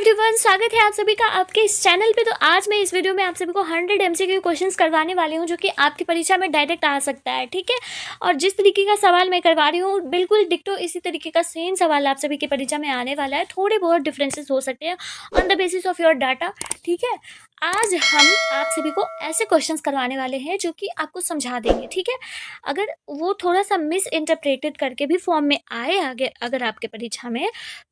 Everyone, स्वागत है आप सभी का आपके इस चैनल पे। तो आज मैं इस वीडियो में आप सभी को 100 एमसीक्यू क्वेश्चंस करवाने वाली हूँ जो कि आपकी परीक्षा में डायरेक्ट आ सकता है, ठीक है। और जिस तरीके का सवाल मैं करवा रही हूँ बिल्कुल डिक्टो इसी तरीके का सेम सवाल आप सभी की परीक्षा में आने वाला है। थोड़े बहुत डिफरेंसेस हो सकते हैं on the basis of your data, ठीक है। आज हम आप सभी को ऐसे क्वेश्चंस करवाने वाले हैं जो कि आपको समझा देंगे, ठीक है। अगर वो थोड़ा सा मिस इंटरप्रेटेड करके भी फॉर्म में आए आगे अगर आपके परीक्षा में,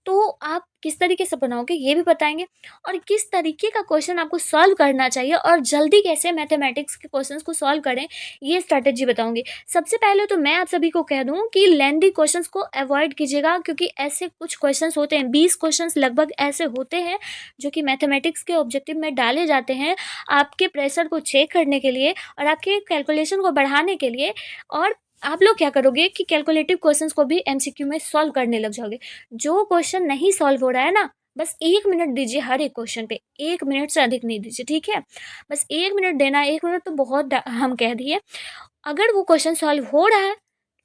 तो आप किस तरीके से बनाओगे ये भी बताएंगे। और किस तरीके का क्वेश्चन आपको सॉल्व करना चाहिए और जल्दी कैसे मैथमेटिक्स के क्वेश्चंस को सॉल्व करें, ये स्ट्रैटेजी बताऊंगी। सबसे पहले तो मैं आप सभी को कह दूं कि लेंथी क्वेश्चंस को अवॉइड कीजिएगा, क्योंकि ऐसे कुछ क्वेश्चंस होते हैं, 20 क्वेश्चंस लगभग ऐसे होते हैं जो कि मैथमेटिक्स के ऑब्जेक्टिव में डाले जाते हैं आपके प्रेशर को चेक करने के लिए और आपके कैलकुलेशन को बढ़ाने के लिए। और आप लोग क्या करोगे कि कैलकुलेटिव क्वेश्चंस को भी एमसीक्यू में सॉल्व करने लग जाओगे। जो क्वेश्चन नहीं सॉल्व हो रहा है ना, बस 1 मिनट दीजिए हर एक क्वेश्चन पे, 1 मिनट से अधिक नहीं दीजिए, ठीक है। बस 1 मिनट देना, 1 मिनट तो बहुत हम कह दिए। अगर वो क्वेश्चन सॉल्व हो रहा है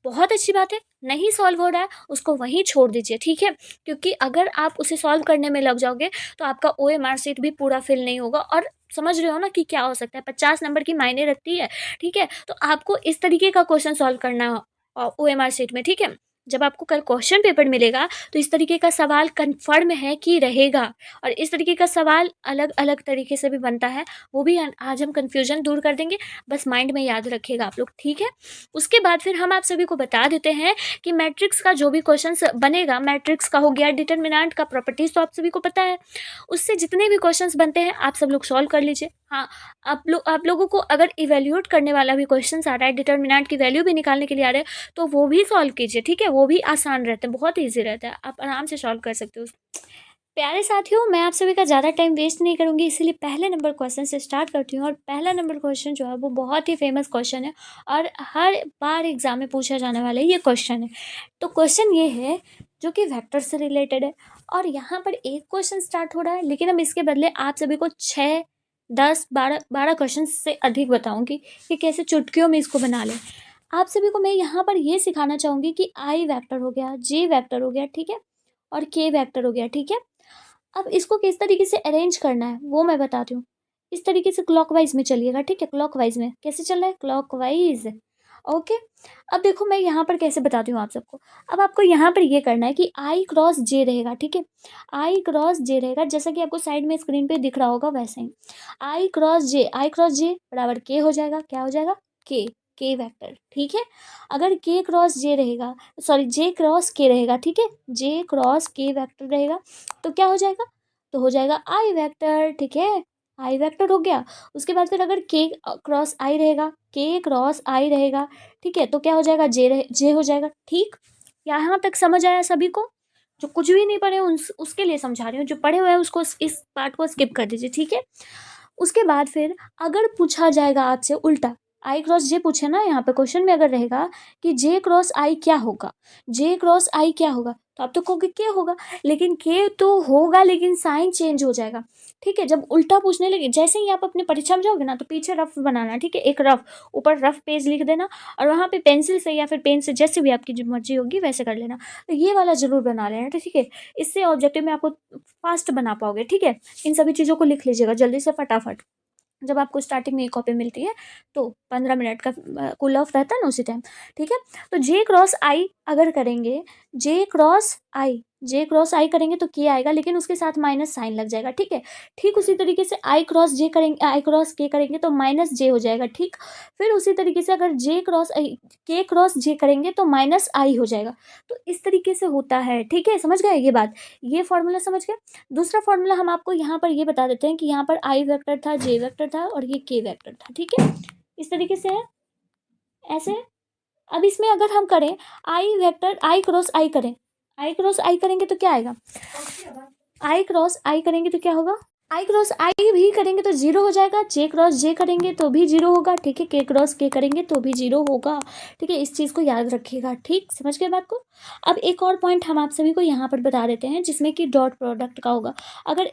बहुत अच्छी बात है, नहीं सॉल्व हो रहा है उसको वहीं छोड़ दीजिए, ठीक है। क्योंकि अगर आप उसे सॉल्व करने में लग जाओगे तो आपका ओएमआर शीट भी पूरा फिल नहीं होगा। और समझ रहे हो ना कि क्या हो सकता है, 50 नंबर की मायने रखती है, ठीक है। तो आपको इस तरीके का क्वेश्चन सॉल्व करना ओएमआर शीट में, ठीक है। जब आपको कल क्वेश्चन पेपर मिलेगा तो इस तरीके का सवाल कन्फर्म है कि रहेगा। और इस तरीके का सवाल अलग अलग तरीके से भी बनता है, वो भी आज हम कन्फ्यूजन दूर कर देंगे। बस माइंड में याद रखिएगा आप लोग, ठीक है। उसके बाद फिर हम आप सभी को बता देते हैं कि मैट्रिक्स का जो भी क्वेश्चन बनेगा, मैट्रिक्स का हो गया, डिटरमिनेंट का प्रॉपर्टीज तो आप सभी को पता है, उससे जितने भी क्वेश्चंस बनते हैं आप सब लोग सॉल्व कर लीजिए। हाँ, आप लोगों को अगर इवेल्यूएट करने वाला भी क्वेश्चन आ रहा है, डिटरमिनेंट की वैल्यू भी निकालने के लिए आ रहा है, तो वो भी सॉल्व कीजिए, ठीक है। वो भी आसान रहते हैं, बहुत ईजी रहता है, आप आराम से सॉल्व कर सकते हो। प्यारे साथियों, मैं आप सभी का ज़्यादा टाइम वेस्ट नहीं करूंगी, इसीलिए पहले नंबर क्वेश्चन से स्टार्ट करती हूँ। और पहला नंबर क्वेश्चन जो है वो बहुत ही फेमस क्वेश्चन है और हर बार एग्जाम में पूछा जाने वाला ये क्वेश्चन है। तो क्वेश्चन ये है जो कि वेक्टर से रिलेटेड है। और यहाँ पर एक क्वेश्चन स्टार्ट हो रहा है, लेकिन अब इसके बदले आप सभी को 6, 10, 12 क्वेश्चन से अधिक बताऊंगी कि कैसे चुटकियों में इसको बना लें। आप सभी को मैं यहाँ पर ये सिखाना चाहूँगी कि आई वेक्टर हो गया, जे वेक्टर हो गया, ठीक है, और के वेक्टर हो गया, ठीक है। अब इसको किस तरीके से अरेंज करना है वो मैं बताती हूँ। इस तरीके से क्लॉकवाइज में चलिएगा, ठीक है। क्लॉकवाइज में कैसे चलना है, क्लॉकवाइज, ओके। अब देखो मैं यहाँ पर कैसे बताती हूँ आप सबको। अब आपको यहाँ पर ये करना है कि आई क्रॉस जे रहेगा, ठीक है। आई क्रॉस जे रहेगा, जैसा कि आपको साइड में स्क्रीन पे दिख रहा होगा वैसे ही। आई क्रॉस जे, आई क्रॉस जे बराबर के हो जाएगा, क्या हो जाएगा, के वेक्टर, ठीक है। अगर के क्रॉस जे रहेगा, सॉरी जे क्रॉस के रहेगा, ठीक है, जे क्रॉस के वेक्टर रहेगा तो क्या हो जाएगा, तो हो जाएगा आई वेक्टर, ठीक है। आई वेक्टर हो गया। उसके बाद फिर अगर के क्रॉस आई रहेगा, के क्रॉस आई रहेगा, ठीक है, तो क्या हो जाएगा, जे हो जाएगा, ठीक। यहाँ तक समझ आया सभी को? जो कुछ भी नहीं पढ़े उसके लिए समझा रही हूँ, जो पढ़े हुए हैं उसको इस पार्ट को स्किप कर दीजिए, ठीक है। उसके बाद फिर अगर पूछा जाएगा आपसे उल्टा, आई क्रॉस जे पूछे ना, यहाँ पे क्वेश्चन में अगर रहेगा कि जे क्रॉस आई क्या होगा, जे क्रॉस आई क्या होगा, तो आप तो कहोगे के होगा, लेकिन के तो होगा लेकिन साइन चेंज हो जाएगा, ठीक है। जब उल्टा पूछने लगे, जैसे ही आप अपने परीक्षा में जाओगे ना, तो पीछे रफ बनाना, ठीक है, एक रफ ऊपर रफ पेज लिख देना और वहाँ पे पेंसिल से या फिर पेन से, जैसे भी आपकी जो मर्जी होगी वैसे कर लेना। तो ये वाला जरूर बना लेना, ठीक है। इससे ऑब्जेक्टिव में आपको फास्ट बना पाओगे, ठीक है। इन सभी चीज़ों को लिख लीजिएगा जल्दी से फटाफट। जब आपको स्टार्टिंग में एक कॉपी मिलती है तो 15 मिनट का कूल ऑफ रहता है ना उसी टाइम, ठीक है। तो जे क्रॉस आई अगर करेंगे, जे क्रॉस आई करेंगे तो के आएगा, लेकिन उसके साथ माइनस साइन लग जाएगा, ठीक है। ठीक उसी तरीके से आई क्रॉस जे करेंगे, आई क्रॉस के करेंगे तो माइनस जे हो जाएगा, ठीक। फिर उसी तरीके से अगर जे क्रॉस आई, के क्रॉस जे करेंगे तो माइनस आई हो जाएगा। तो इस तरीके से होता है, ठीक है। समझ गए ये बात, ये फॉर्मूला समझ गए। दूसरा फॉर्मूला हम आपको यहाँ पर ये बता देते हैं कि यहाँ पर आई वेक्टर था, जे वेक्टर था और ये के वेक्टर था, ठीक है। इस तरीके से है, ऐसे। अब इसमें अगर हम करें आई वेक्टर, आई क्रॉस आई करें, आई क्रॉस आई करेंगे तो क्या आएगा, आई क्रॉस आई करेंगे तो क्या होगा, आई क्रॉस आई भी करेंगे तो जीरो हो जाएगा, जे क्रॉस जे करेंगे तो भी जीरो होगा, ठीक है। के क्रॉस के करेंगे तो भी जीरो होगा, ठीक है। इस चीज़ को याद रखिएगा, ठीक, समझ गए बात को। अब एक और पॉइंट हम आप सभी को यहाँ पर बता देते हैं जिसमें कि डॉट प्रोडक्ट का होगा। अगर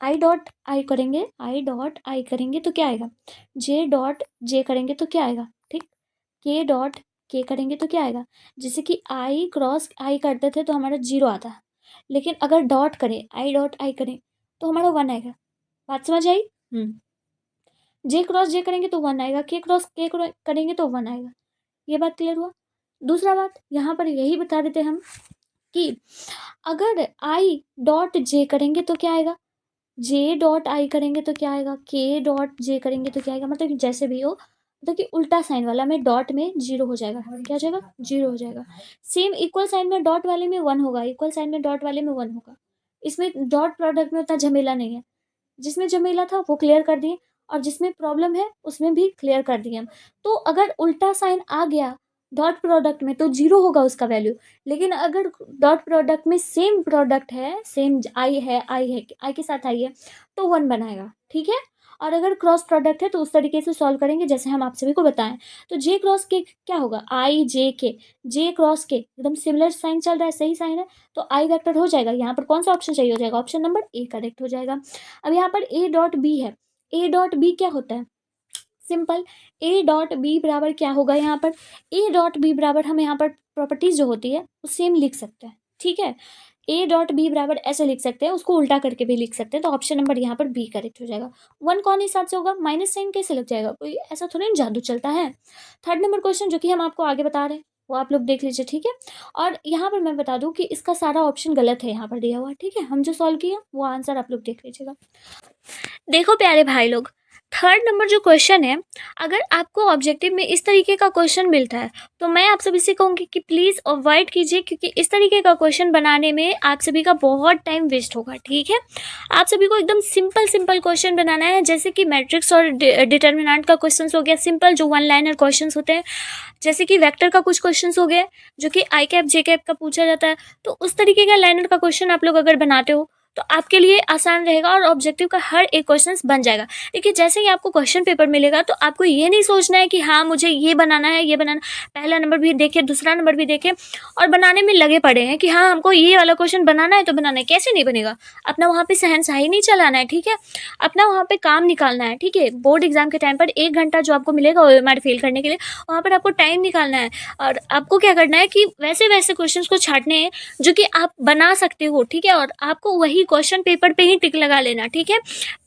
आई डॉट आई करेंगे, आई डॉट आई करेंगे तो क्या आएगा, जे डॉट जे करेंगे तो क्या आएगा, ठीक। के डॉट के करेंगे तो क्या आएगा, जैसे कि आई क्रॉस आई करते थे तो हमारा जीरो आता है, लेकिन अगर डॉट करें, आई डॉट आई करें तो हमारा 1 आएगा। बात समझ आई? जे क्रॉस जे करेंगे तो 1 आएगा, के क्रॉस के करेंगे तो 1 आएगा। ये बात क्लियर हुआ? दूसरा बात यहाँ पर यही बता देते हम कि अगर आई डॉट जे करेंगे तो क्या आएगा, जे डॉट आई करेंगे तो क्या आएगा, के डॉट जे करेंगे तो क्या आएगा। मतलब कि जैसे भी हो, मतलब कि उल्टा साइन वाला में डॉट में 0 हो जाएगा। क्या हो जाएगा? 0 हो जाएगा। सेम इक्वल साइन में डॉट वाले में 1 होगा, इक्वल साइन में डॉट वाले में 1 होगा। इसमें डॉट प्रोडक्ट में उतना झमेला नहीं है। जिसमें झमेला था वो क्लियर कर दिए, और जिसमें प्रॉब्लम है उसमें भी क्लियर कर दिए हम। तो अगर उल्टा साइन आ गया डॉट प्रोडक्ट में तो 0 होगा उसका वैल्यू। लेकिन अगर डॉट प्रोडक्ट में सेम प्रोडक्ट है, सेम आई है, आई के साथ आई है, तो 1 बनाएगा। ठीक है? और अगर क्रॉस प्रोडक्ट है तो उस तरीके से सॉल्व करेंगे जैसे हम आप सभी को बताएं। तो जे क्रॉस के क्या होगा, आई जे के, जे क्रॉस के एकदम सिमिलर साइन चल रहा है, सही साइन है, तो आई वेक्टर हो जाएगा। यहाँ पर कौन सा ऑप्शन चाहिए हो जाएगा? ऑप्शन नंबर ए करेक्ट हो जाएगा। अब यहाँ पर ए डॉट बी है, ए डॉट बी क्या होता है? सिंपल, ए डॉट बी बराबर क्या होगा यहाँ पर, ए डॉट बी बराबर हम यहाँ पर प्रॉपर्टीज जो होती है वो सेम लिख सकते हैं। ठीक है? ए डॉट बी बराबर ऐसे लिख सकते हैं, उसको उल्टा करके भी लिख सकते हैं। तो ऑप्शन नंबर यहाँ पर बी करेक्ट हो जाएगा। 1 कौन इस साथ से होगा, माइनस साइन कैसे लग जाएगा, कोई ऐसा थोड़ी ना जादू चलता है। थर्ड नंबर क्वेश्चन जो कि हम आपको आगे बता रहे हैं वो आप लोग देख लीजिए। ठीक है? और यहाँ पर मैं बता दूं कि इसका सारा ऑप्शन गलत है यहाँ पर दिया हुआ। ठीक है? हम जो सॉल्व किया वो आंसर आप लोग देख लीजिएगा। देखो प्यारे भाई लोग, थर्ड नंबर जो क्वेश्चन है, अगर आपको ऑब्जेक्टिव में इस तरीके का क्वेश्चन मिलता है तो मैं आप सभी से कहूँगी कि प्लीज़ अवॉइड कीजिए, क्योंकि इस तरीके का क्वेश्चन बनाने में आप सभी का बहुत टाइम वेस्ट होगा। ठीक है? आप सभी को एकदम सिंपल क्वेश्चन बनाना है, जैसे कि मैट्रिक्स और डिटर्मिनेंट का क्वेश्चन हो गया सिंपल, जो 1 लाइनर क्वेश्चन होते हैं, जैसे कि वेक्टर का कुछ क्वेश्चन हो गया जो कि आई कैप जे कैप का पूछा जाता है। तो उस तरीके का लाइनर का क्वेश्चन आप लोग अगर बनाते हो तो आपके लिए आसान रहेगा और ऑब्जेक्टिव का हर एक क्वेश्चन बन जाएगा। देखिए, जैसे ही आपको क्वेश्चन पेपर मिलेगा तो आपको ये नहीं सोचना है कि हाँ मुझे ये बनाना है, ये बनाना, पहला नंबर भी देखे, दूसरा नंबर भी देखे और बनाने में लगे पड़े हैं कि हाँ हमको ये वाला क्वेश्चन बनाना है तो बनाना है। कैसे नहीं बनेगा? अपना वहाँ पे सहनशाही नहीं चलाना है। ठीक है? अपना वहाँ पे काम निकालना है। ठीक है? बोर्ड एग्जाम के टाइम पर 1 घंटा जो आपको मिलेगा OMR फेल करने के लिए, वहाँ पर आपको टाइम निकालना है और आपको क्या करना है कि वैसे वैसे क्वेश्चन को छांटने हैं जो कि आप बना सकते हो। ठीक है? और आपको वही क्वेश्चन पेपर पे ही टिक लगा लेना। ठीक है?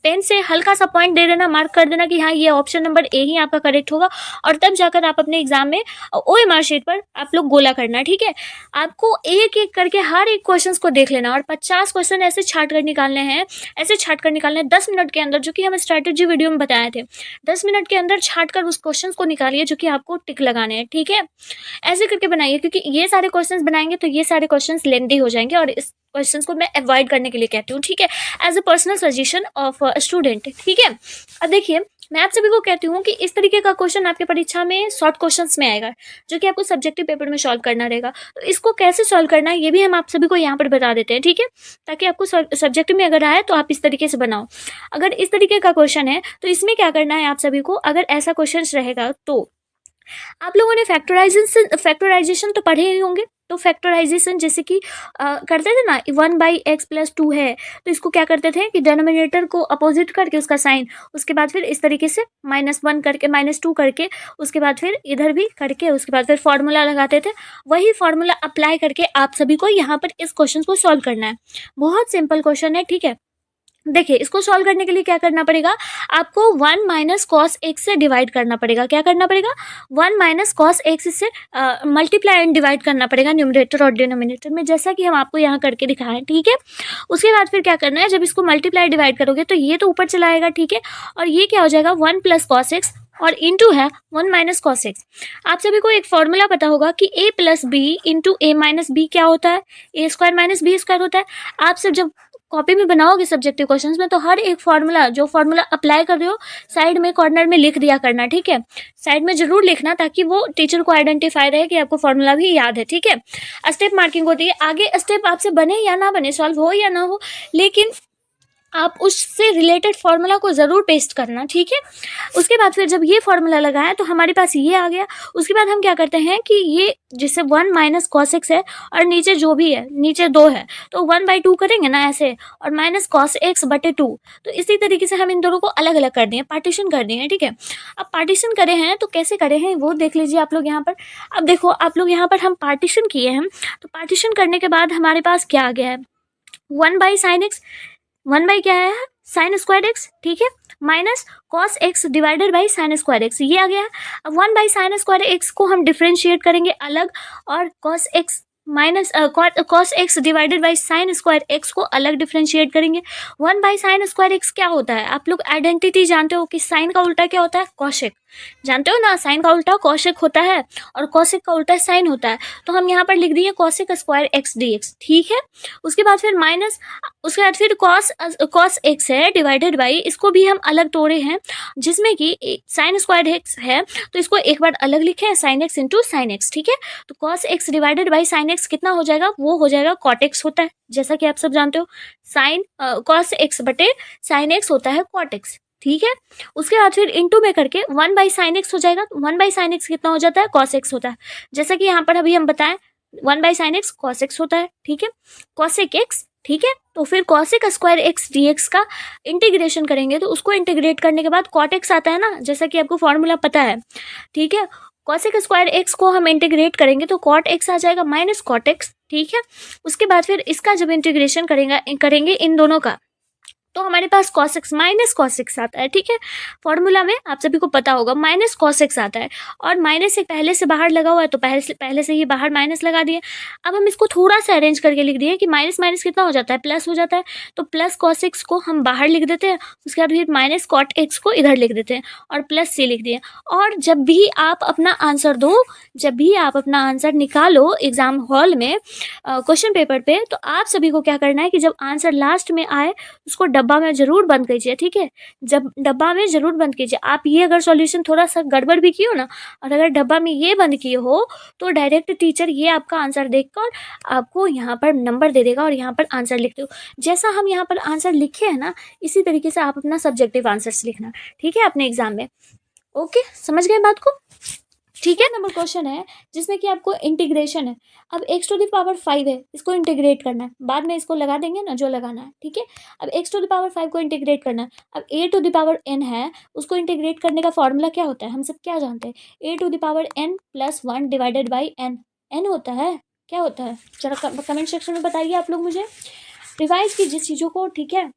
पेन से हल्का सा पॉइंट दे देना, मार्क कर देना कि हाँ ये ऑप्शन नंबर ए ही आपका करेक्ट होगा, और तब जाकर आप अपने एग्जाम में OMR शीट पर आप लोग गोला करना। ठीक है? आपको एक एक करके हर एक क्वेश्चन को देख लेना और 50 क्वेश्चन ऐसे छाट कर निकालने हैं, ऐसे छाट कर निकालने हैं 10 मिनट के अंदर, जो कि हम स्ट्रैटेजी वीडियो में बताए थे। 10 मिनट के अंदर छाट कर उस क्वेश्चन को निकालिए जो कि आपको टिक लगाने हैं। ठीक है? ऐसे करके बनाइए, क्योंकि ये सारे क्वेश्चंस बनाएंगे तो ये सारे क्वेश्चंस लेंथी हो जाएंगे और इस क्वेश्चंस को मैं अवॉइड करने के लिए कहती हूँ। ठीक है? As a personal suggestion of student. ठीक है? अब देखिए, मैं आप सभी को कहती हूँ कि इस तरीके का क्वेश्चन आपके परीक्षा में शॉर्ट क्वेश्चंस में आएगा जो कि आपको सब्जेक्टिव पेपर में सॉल्व करना रहेगा। तो इसको कैसे सॉल्व करना है ये भी हम आप सभी को यहाँ पर बता देते हैं। ठीक है? ताकि आपको सब्जेक्टिव में अगर आए तो आप इस तरीके से बनाओ। अगर इस तरीके का क्वेश्चन है तो इसमें क्या करना है आप सभी को, अगर ऐसा क्वेश्चन रहेगा तो आप लोगों ने फैक्टराइजेशन तो पढ़े ही होंगे। तो फैक्टराइजेशन जैसे कि करते थे ना, 1/x+2 है तो इसको क्या करते थे कि डिनोमिनेटर को अपोजिट करके उसका साइन, उसके बाद फिर इस तरीके से -1 करके -2 करके, उसके बाद फिर इधर भी करके, उसके बाद फिर फॉर्मूला लगाते थे। वही फॉर्मूला अप्लाई करके आप सभी को यहाँ पर इस क्वेश्चन को सॉल्व करना है। बहुत सिंपल क्वेश्चन है। ठीक है? देखिए, इसको सॉल्व करने के लिए क्या करना पड़ेगा, आपको 1 - cos x से डिवाइड करना पड़ेगा। क्या करना पड़ेगा? 1 - cos x से मल्टीप्लाई एंड डिवाइड करना पड़ेगा न्यूमरेटर और डिनोमिनेटर में, जैसा कि हम आपको यहाँ करके दिखाएं। ठीक है? उसके बाद फिर क्या करना है, जब इसको मल्टीप्लाई डिवाइड करोगे तो ये तो ऊपर चला आएगा। ठीक है? और ये क्या हो जाएगा, 1 + cos x और इंटू है 1 - cos x। आप सभी को एक फॉर्मूला पता होगा कि a + b into a - b क्या होता है, a² - b² होता है। आप सब जब कॉपी में बनाओगे सब्जेक्टिव क्वेश्चंस में तो हर एक फॉर्मूला, जो फॉर्मूला अप्लाई कर रहे हो, साइड में कॉर्नर में लिख दिया करना। ठीक है? साइड में जरूर लिखना ताकि वो टीचर को आइडेंटिफाई रहे कि आपको फॉर्मूला भी याद है। ठीक है? स्टेप मार्किंग होती है, आगे स्टेप आपसे बने या ना बने, सॉल्व हो या ना हो, लेकिन आप उससे रिलेटेड फॉर्मूला को ज़रूर पेस्ट करना। ठीक है? उसके बाद फिर जब ये फॉर्मूला लगाया तो हमारे पास ये आ गया। उसके बाद हम क्या करते हैं कि ये जैसे 1 - cos x है और नीचे जो भी है, नीचे 2 है तो 1/2 करेंगे ना ऐसे, और -cos x/2। तो इसी तरीके से हम इन दोनों को अलग अलग कर दिए, पार्टीशन कर दिए हैं। ठीक है? अब पार्टीशन करे हैं तो कैसे करे हैं वो देख लीजिए आप लोग यहाँ पर। अब देखो आप लोग यहाँ पर हम पार्टीशन किए हैं, तो पार्टीशन करने के बाद हमारे पास क्या आ गया है, one by sine x, one by क्या है, साइन स्क्वायर एक्स, ठीक है, minus cos x divided by sine square x, ये आ गया। अब one by sine square x को हम डिफ्रेंशिएट करेंगे अलग, और cos x minus cos x divided by sine square x को अलग डिफ्रेंशिएट करेंगे। One by sine square x क्या होता है, आप लोग आइडेंटिटी जानते हो कि साइन का उल्टा क्या होता है, कॉशेक, जानते हो ना, साइन का उल्टा कॉशेक होता है और कॉशेक का उल्टा साइन होता है। तो हम यहाँ पर लिख दिए cosec square x D x, ठीक है। उसके बाद फिर माइनस, उसके बाद फिर कॉस एक्स है डिवाइडेड बाई, इसको भी हम अलग तोड़े हैं, जिसमें कि साइन स्क्वायर एक्स है तो इसको एक बार अलग लिखे, sine x into sine x, ठीक है। तो cos x divided by sine x कितना हो जाएगा, वो हो जाएगा कॉट एक्स होता है, जैसा कि आप सब जानते हो, साइन कॉस एक्स बटे साइन एक्स होता है कॉट एक्स, ठीक है। उसके बाद फिर इंटू में करके वन बाई साइन एक्स हो जाएगा, तो वन बाई साइन एक्स कितना हो जाता है, कॉस एक्स होता है, जैसा कि यहाँ पर अभी हम बताएं, one by sine x cos x होता है, ठीक है, कॉसेक एक्स, ठीक है। तो फिर cosec square x D x का इंटीग्रेशन करेंगे, तो उसको इंटीग्रेट करने के बाद कॉट एक्स आता है ना, जैसा कि आपको फॉर्मूला पता है, ठीक है। कॉसेक स्क्वायर एक्स को हम इंटीग्रेट करेंगे तो कॉट एक्स आ जाएगा माइनस कॉट एक्स, ठीक है। उसके बाद फिर इसका जब इंटीग्रेशन करेंगे इन दोनों का, तो हमारे पास cos x minus cos x आता है, ठीक है। फॉर्मूला में आप सभी को पता होगा माइनस cos x आता है, और माइनस एक पहले से बाहर लगा हुआ है तो पहले से ही बाहर माइनस लगा दिए। अब हम इसको थोड़ा सा अरेंज करके लिख दिए कि माइनस माइनस कितना हो जाता है, प्लस हो जाता है, तो प्लस cos x को हम बाहर लिख देते हैं, उसके बाद फिर माइनस cot x को इधर लिख देते हैं और प्लस c लिख दिए। और जब भी आप अपना आंसर दो, जब भी आप अपना आंसर निकालो एग्जाम हॉल में क्वेश्चन पेपर पे, तो आप सभी को क्या करना है कि जब आंसर लास्ट में आए उसको डब्बा में जरूर बंद कीजिए, ठीक है। जब डब्बा में जरूर बंद कीजिए, आप ये अगर सॉल्यूशन थोड़ा सा गड़बड़ भी किए हो ना, और अगर डब्बा में ये बंद किए हो, तो डायरेक्ट टीचर ये आपका आंसर देखकर आपको यहाँ पर नंबर दे देगा और यहाँ पर आंसर लिखते हो। जैसा हम यहाँ पर आंसर लिखे हैं ना, इसी तरीके से आप अपना सब्जेक्टिव आंसर्स लिखना, ठीक है, अपने एग्जाम में। ओके, समझ गए बात को, ठीक है। नंबर क्वेश्चन है जिसमें कि आपको इंटीग्रेशन है। अब x टू द पावर 5 है, इसको इंटीग्रेट करना है, बाद में इसको लगा देंगे ना जो लगाना है, ठीक है। अब x टू द पावर 5 को इंटीग्रेट करना है। अब a to the power n है, उसको इंटीग्रेट करने का फॉर्मूला क्या होता है, हम सब क्या जानते हैं, a to the power n plus 1 divided by n होता है, क्या होता है, चलो कमेंट सेक्शन में बताइए आप लोग मुझे, रिवाइज कीजिए चीज़ों को, ठीक है।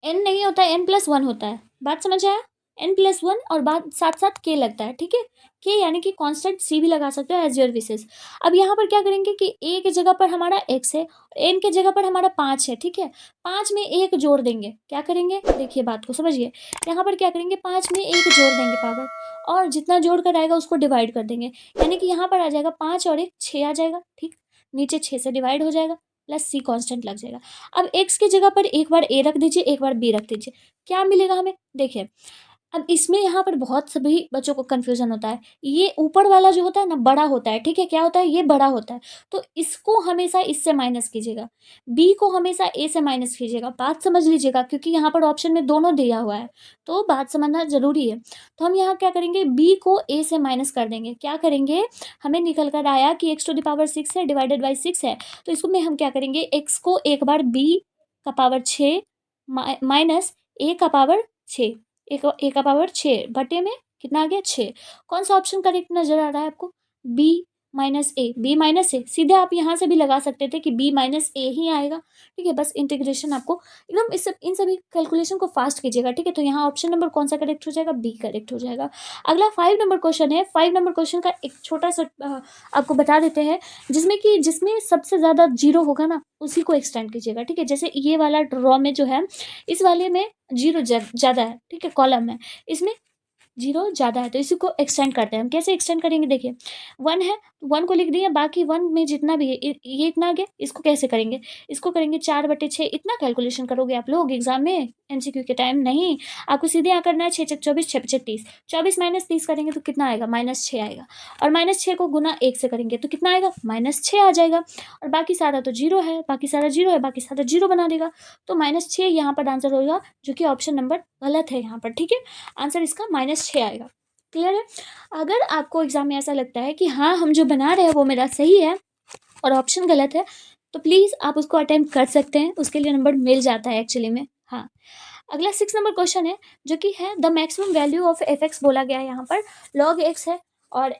n नहीं होता है, n प्लस 1 होता है, बात समझ आया, n+1 और बाद साथ साथ k लगता है, ठीक है। k यानी कि कांस्टेंट c भी लगा सकते हो, एज योर विशेस। अब यहाँ पर क्या करेंगे कि a के जगह पर हमारा x है, n के जगह पर हमारा 5 है, ठीक है। 5 में 1 जोड़ देंगे, क्या करेंगे, देखिए बात को समझिए, यहाँ पर क्या करेंगे, 5 में 1 जोड़ देंगे पावर, और जितना जोड़ कर आएगा उसको डिवाइड कर देंगे, यानी कि यहाँ पर आ जाएगा 5 और 1 6 आ जाएगा, ठीक, नीचे 6 से डिवाइड हो जाएगा, प्लस सी कांस्टेंट लग जाएगा। अब x की जगह पर एक बार a रख दीजिए, एक बार b रख दीजिए, क्या मिलेगा हमें, देखिए। अब इसमें यहाँ पर बहुत सभी बच्चों को कन्फ्यूजन होता है, ये ऊपर वाला जो होता है ना बड़ा होता है, ठीक है, क्या होता है, ये बड़ा होता है, तो इसको हमेशा इससे माइनस कीजिएगा, बी को हमेशा ए से माइनस कीजिएगा, बात समझ लीजिएगा, क्योंकि यहाँ पर ऑप्शन में दोनों दिया हुआ है, तो बात समझना जरूरी है। तो हम यहाँ क्या करेंगे, बी को ए से माइनस कर देंगे, क्या करेंगे, हमें निकल कर आया कि एक्स टू द पावर 6 है डिवाइडेड बाई 6 है, तो इसको में हम क्या करेंगे, एक्स को एक बार बी का पावर 6 माइनस ए का पावर 6, एक का पावर 6 बटे में कितना आ गया 6, कौन सा ऑप्शन करेक्ट नजर आ रहा है आपको, बी माइनस ए, बी माइनस ए, सीधे आप यहाँ से भी लगा सकते थे कि बी माइनस ए ही आएगा, ठीक है। बस इंटीग्रेशन आपको एकदम इन सभी कैलकुलेशन को फास्ट कीजिएगा, ठीक है। तो यहाँ ऑप्शन नंबर कौन सा करेक्ट हो जाएगा, बी करेक्ट हो जाएगा। अगला 5 नंबर क्वेश्चन है, 5 नंबर क्वेश्चन का एक छोटा सा आपको बता देते हैं, जिसमें सबसे ज़्यादा जीरो होगा ना उसी को एक्सटेंड कीजिएगा, ठीक है। जैसे ये वाला ड्रॉ में जो है, इस वाले में जीरो ज़्यादा है, ठीक है, कॉलम में इसमें जीरो ज़्यादा है, तो इसी को एक्सटेंड करते हैं हम, कैसे एक्सटेंड करेंगे, देखिए 1 है, 1 को लिख दिए, बाकी 1 में जितना भी है ये इतना आ गया, इसको कैसे करेंगे, इसको करेंगे 4/6, इतना कैलकुलेशन करोगे आप लोग एग्जाम में एमसीक्यू के टाइम, नहीं, आपको सीधे यहाँ करना है 6 × 24 6 × 30, 24 माइनस 30 करेंगे तो कितना आएगा, -6 आएगा, और -6 को गुना 1 से करेंगे तो कितना आएगा, -6 आ जाएगा, और बाकी सारा तो जीरो है, बाकी सारा जीरो बना देगा, तो -6 यहाँ पर आंसर होगा, जो कि ऑप्शन नंबर गलत है यहाँ पर, ठीक है, आंसर इसका -6 आएगा। क्लियर है। अगर आपको एग्जाम में ऐसा लगता है कि हाँ हम जो बना रहे हैं वो मेरा सही है और ऑप्शन गलत है, तो प्लीज़ आप उसको अटेम्प्ट कर सकते हैं, उसके लिए नंबर मिल जाता है एक्चुअली में। हाँ, अगला 6 नंबर क्वेश्चन है, जो कि है the maximum value of F x बोला गया है यहाँ पर, log x है और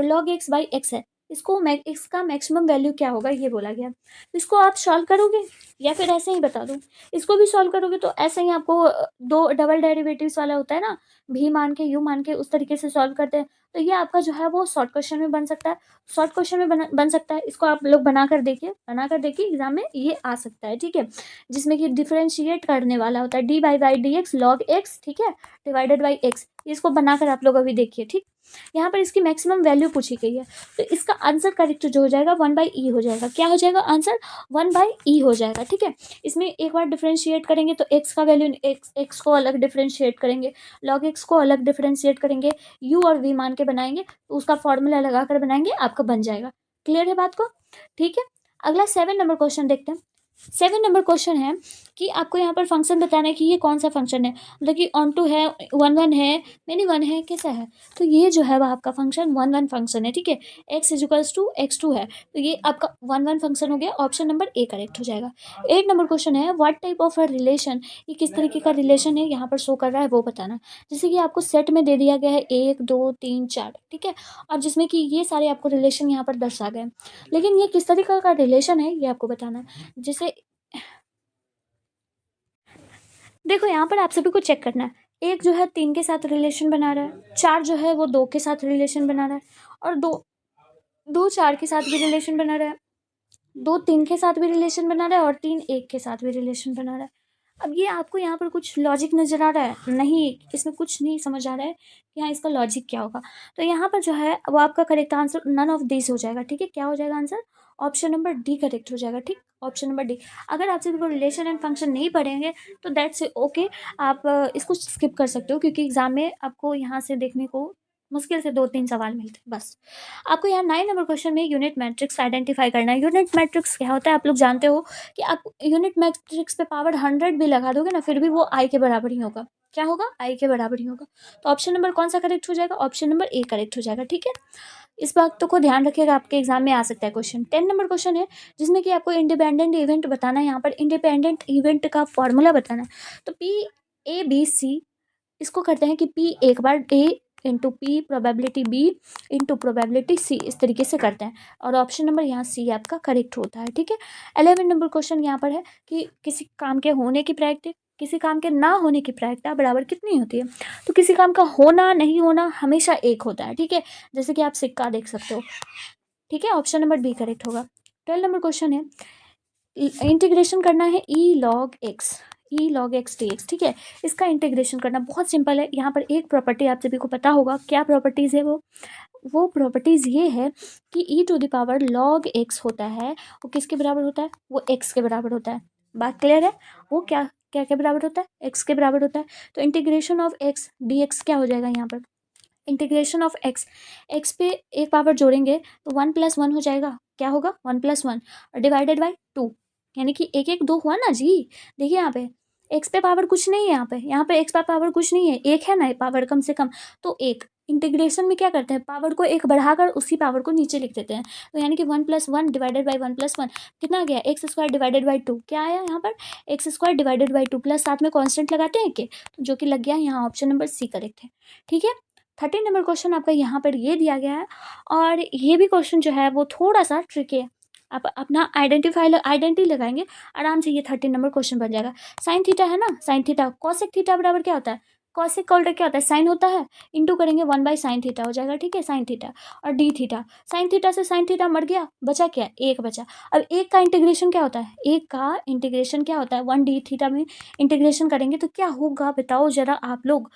log x बाई एक्स है, इसका मैक्सिमम वैल्यू क्या होगा ये बोला गया। तो इसको आप सॉल्व करोगे या फिर ऐसे ही बता दो। इसको भी सॉल्व करोगे तो ऐसे ही आपको दो डबल डेरिवेटिव्स वाला होता है ना, भी मान के यू मान के उस तरीके से सॉल्व करते हैं। तो ये आपका जो है वो शॉर्ट क्वेश्चन में बन सकता है, शॉर्ट क्वेश्चन में बन सकता है। इसको आप लोग बना कर देखिए एग्जाम में ये आ सकता है, ठीक है। जिसमें कि डिफरेंशिएट करने वाला होता है D by D x log x, ठीक है, डिवाइडेड बाई एक्स। इसको बनाकर आप लोग अभी देखिए, ठीक। यहाँ पर इसकी मैक्सिमम वैल्यू पूछी गई है, तो इसका आंसर करेक्ट जो हो जाएगा 1/e हो जाएगा। क्या हो जाएगा आंसर? 1/e हो जाएगा, ठीक है। इसमें एक बार डिफरेंशिएट करेंगे तो x का वैल्यू x को अलग डिफरेंशिएट करेंगे, log x को अलग डिफरेंशिएट करेंगे, u और v मान के बनाएंगे तो उसका फॉर्मूला लगाकर बनाएंगे, आपका बन जाएगा। क्लियर है बात को? ठीक है। अगला 7 नंबर क्वेश्चन देखते हैं। 7 नंबर क्वेश्चन है कि आपको यहाँ पर फंक्शन बताना है कि ये कौन सा फंक्शन है, मतलब कि ऑन टू है, 1 1 है, मेनी 1 है, कैसा है। तो ये जो है वह आपका फंक्शन 1 1 फंक्शन है, ठीक है। x इजिकल्स टू x2 है, तो ये आपका 1 1 फंक्शन हो गया। ऑप्शन नंबर ए करेक्ट हो जाएगा। 8 नंबर क्वेश्चन है what type of a relation, ये किस तरीके का रिलेशन है यहाँ पर शो कर रहा है वो बताना। जैसे कि आपको सेट में दे दिया गया है 1 2 3 4, ठीक है, और जिसमें कि ये सारे आपको रिलेशन यहाँ पर दर्शा गए, लेकिन ये किस तरीके का रिलेशन है ये आपको बताना है। जैसे देखो यहाँ पर आप सभी को चेक करना है, एक जो है 3 के साथ रिलेशन बना रहा है, 4 जो है वो 2 के साथ रिलेशन बना रहा है, और दो दो 4 के साथ भी रिलेशन बना रहा है, 2 3 के साथ भी रिलेशन बना रहा है, और 3 1 के साथ भी रिलेशन बना रहा है। अब ये आपको यहाँ पर कुछ लॉजिक नज़र आ रहा है? नहीं, इसमें कुछ नहीं समझ आ रहा है कि हाँ इसका लॉजिक क्या होगा। तो यहाँ पर जो है वो आपका correct answer none of this हो जाएगा, ठीक है। क्या हो जाएगा answer? Option number D correct हो जाएगा, ठीक। Option number D. अगर आपसे को रिलेशन एंड फंक्शन नहीं पढ़ेंगे तो दैट्स ओके, आप इसको स्किप कर सकते हो, क्योंकि एग्जाम में आपको यहाँ से देखने को मुश्किल से 2 3 सवाल मिलते हैं बस। आपको यहाँ 9 नंबर क्वेश्चन में यूनिट मैट्रिक्स आइडेंटिफाई करना है। यूनिट मैट्रिक्स क्या होता है आप लोग जानते हो कि आप यूनिट मैट्रिक्स पे पावर 100 भी लगा दोगे ना, फिर भी वो आई के बराबर ही होगा। क्या होगा? आई के बराबर ही होगा। तो ऑप्शन नंबर कौन सा करेक्ट हो जाएगा? ऑप्शन नंबर ए करेक्ट हो जाएगा, ठीक है। इस बात को ध्यान रखिएगा, आपके एग्जाम में आ सकता है क्वेश्चन। 10 नंबर क्वेश्चन है जिसमें कि आपको इंडिपेंडेंट इवेंट बताना है। यहाँ पर इंडिपेंडेंट इवेंट का फॉर्मूला बताना है। तो P A B C, इसको करते हैं कि P एक बार A into P probability B into probability C, इस तरीके से करते हैं, और ऑप्शन नंबर यहाँ C आपका करेक्ट होता है, ठीक है। 11 नंबर क्वेश्चन यहाँ पर है कि किसी काम के होने की प्रायोरिटी, किसी काम के ना होने की प्रायिकता बराबर कितनी होती है। तो किसी काम का होना नहीं होना हमेशा एक होता है, ठीक है। जैसे कि आप सिक्का देख सकते हो, ठीक है। ऑप्शन नंबर बी करेक्ट होगा। 12 नंबर क्वेश्चन है इंटीग्रेशन करना है ई लॉग एक्स डी एक्स, ठीक है। इसका इंटीग्रेशन करना बहुत सिंपल है। यहाँ पर एक प्रॉपर्टी आप सभी को पता होगा, क्या प्रॉपर्टीज़ है वो प्रॉपर्टीज़ ये है कि e to the power log x होता है, वो किसके बराबर होता है? वो एक्स के बराबर होता है। बात क्लियर है? वो क्या क्या के बराबर होता है? एक्स के बराबर होता है। तो integration of x D x क्या हो जाएगा यहाँ पर? इंटीग्रेशन ऑफ एक्स, एक्स पे एक पावर जोड़ेंगे तो 1 + 1 हो जाएगा। क्या होगा? 1 + 1 डिवाइडेड बाई 2, यानी कि 1 1 2 हुआ ना जी। देखिए यहाँ पे एक्स पे पावर कुछ नहीं है, यहाँ पे एक्स पे पावर कुछ नहीं है, एक है ना पावर कम से कम, तो एक। इंटीग्रेशन में क्या करते हैं? पावर को एक बढ़ाकर उसी पावर को नीचे लिख देते हैं। तो यानी कि 1 + 1 डिवाइडेड बाई 1 + 1 कितना गया? x² divided by 2। क्या आया यहाँ पर? x² डिवाइडेड बाई 2 प्लस साथ में कॉन्स्टेंट लगाते हैं के, जो कि लग गया यहाँ। ऑप्शन नंबर सी करेक्ट है, ठीक है। 13 नंबर क्वेश्चन आपका यहाँ पर ये दिया गया है, और ये भी क्वेश्चन जो है वो थोड़ा सा ट्रिकी है। आप अपना आइडेंटिटी लगाएंगे आराम से, ये 13 नंबर क्वेश्चन बन जाएगा। साइन थीटा है ना, साइन थीटा कॉसेक थीटा बराबर क्या होता है? कॉसेक का उल्टा क्या होता है? साइन होता है, इंटू करेंगे 1/sin थीटा हो जाएगा, ठीक है। साइन थीटा और डी थीटा, साइन थीटा से साइन थीटा मर गया, बचा क्या? एक बचा। अब एक का इंटीग्रेशन क्या होता है? एक का इंटीग्रेशन क्या होता है? 1d थीटा में इंटीग्रेशन करेंगे तो क्या होगा बताओ जरा आप लोग?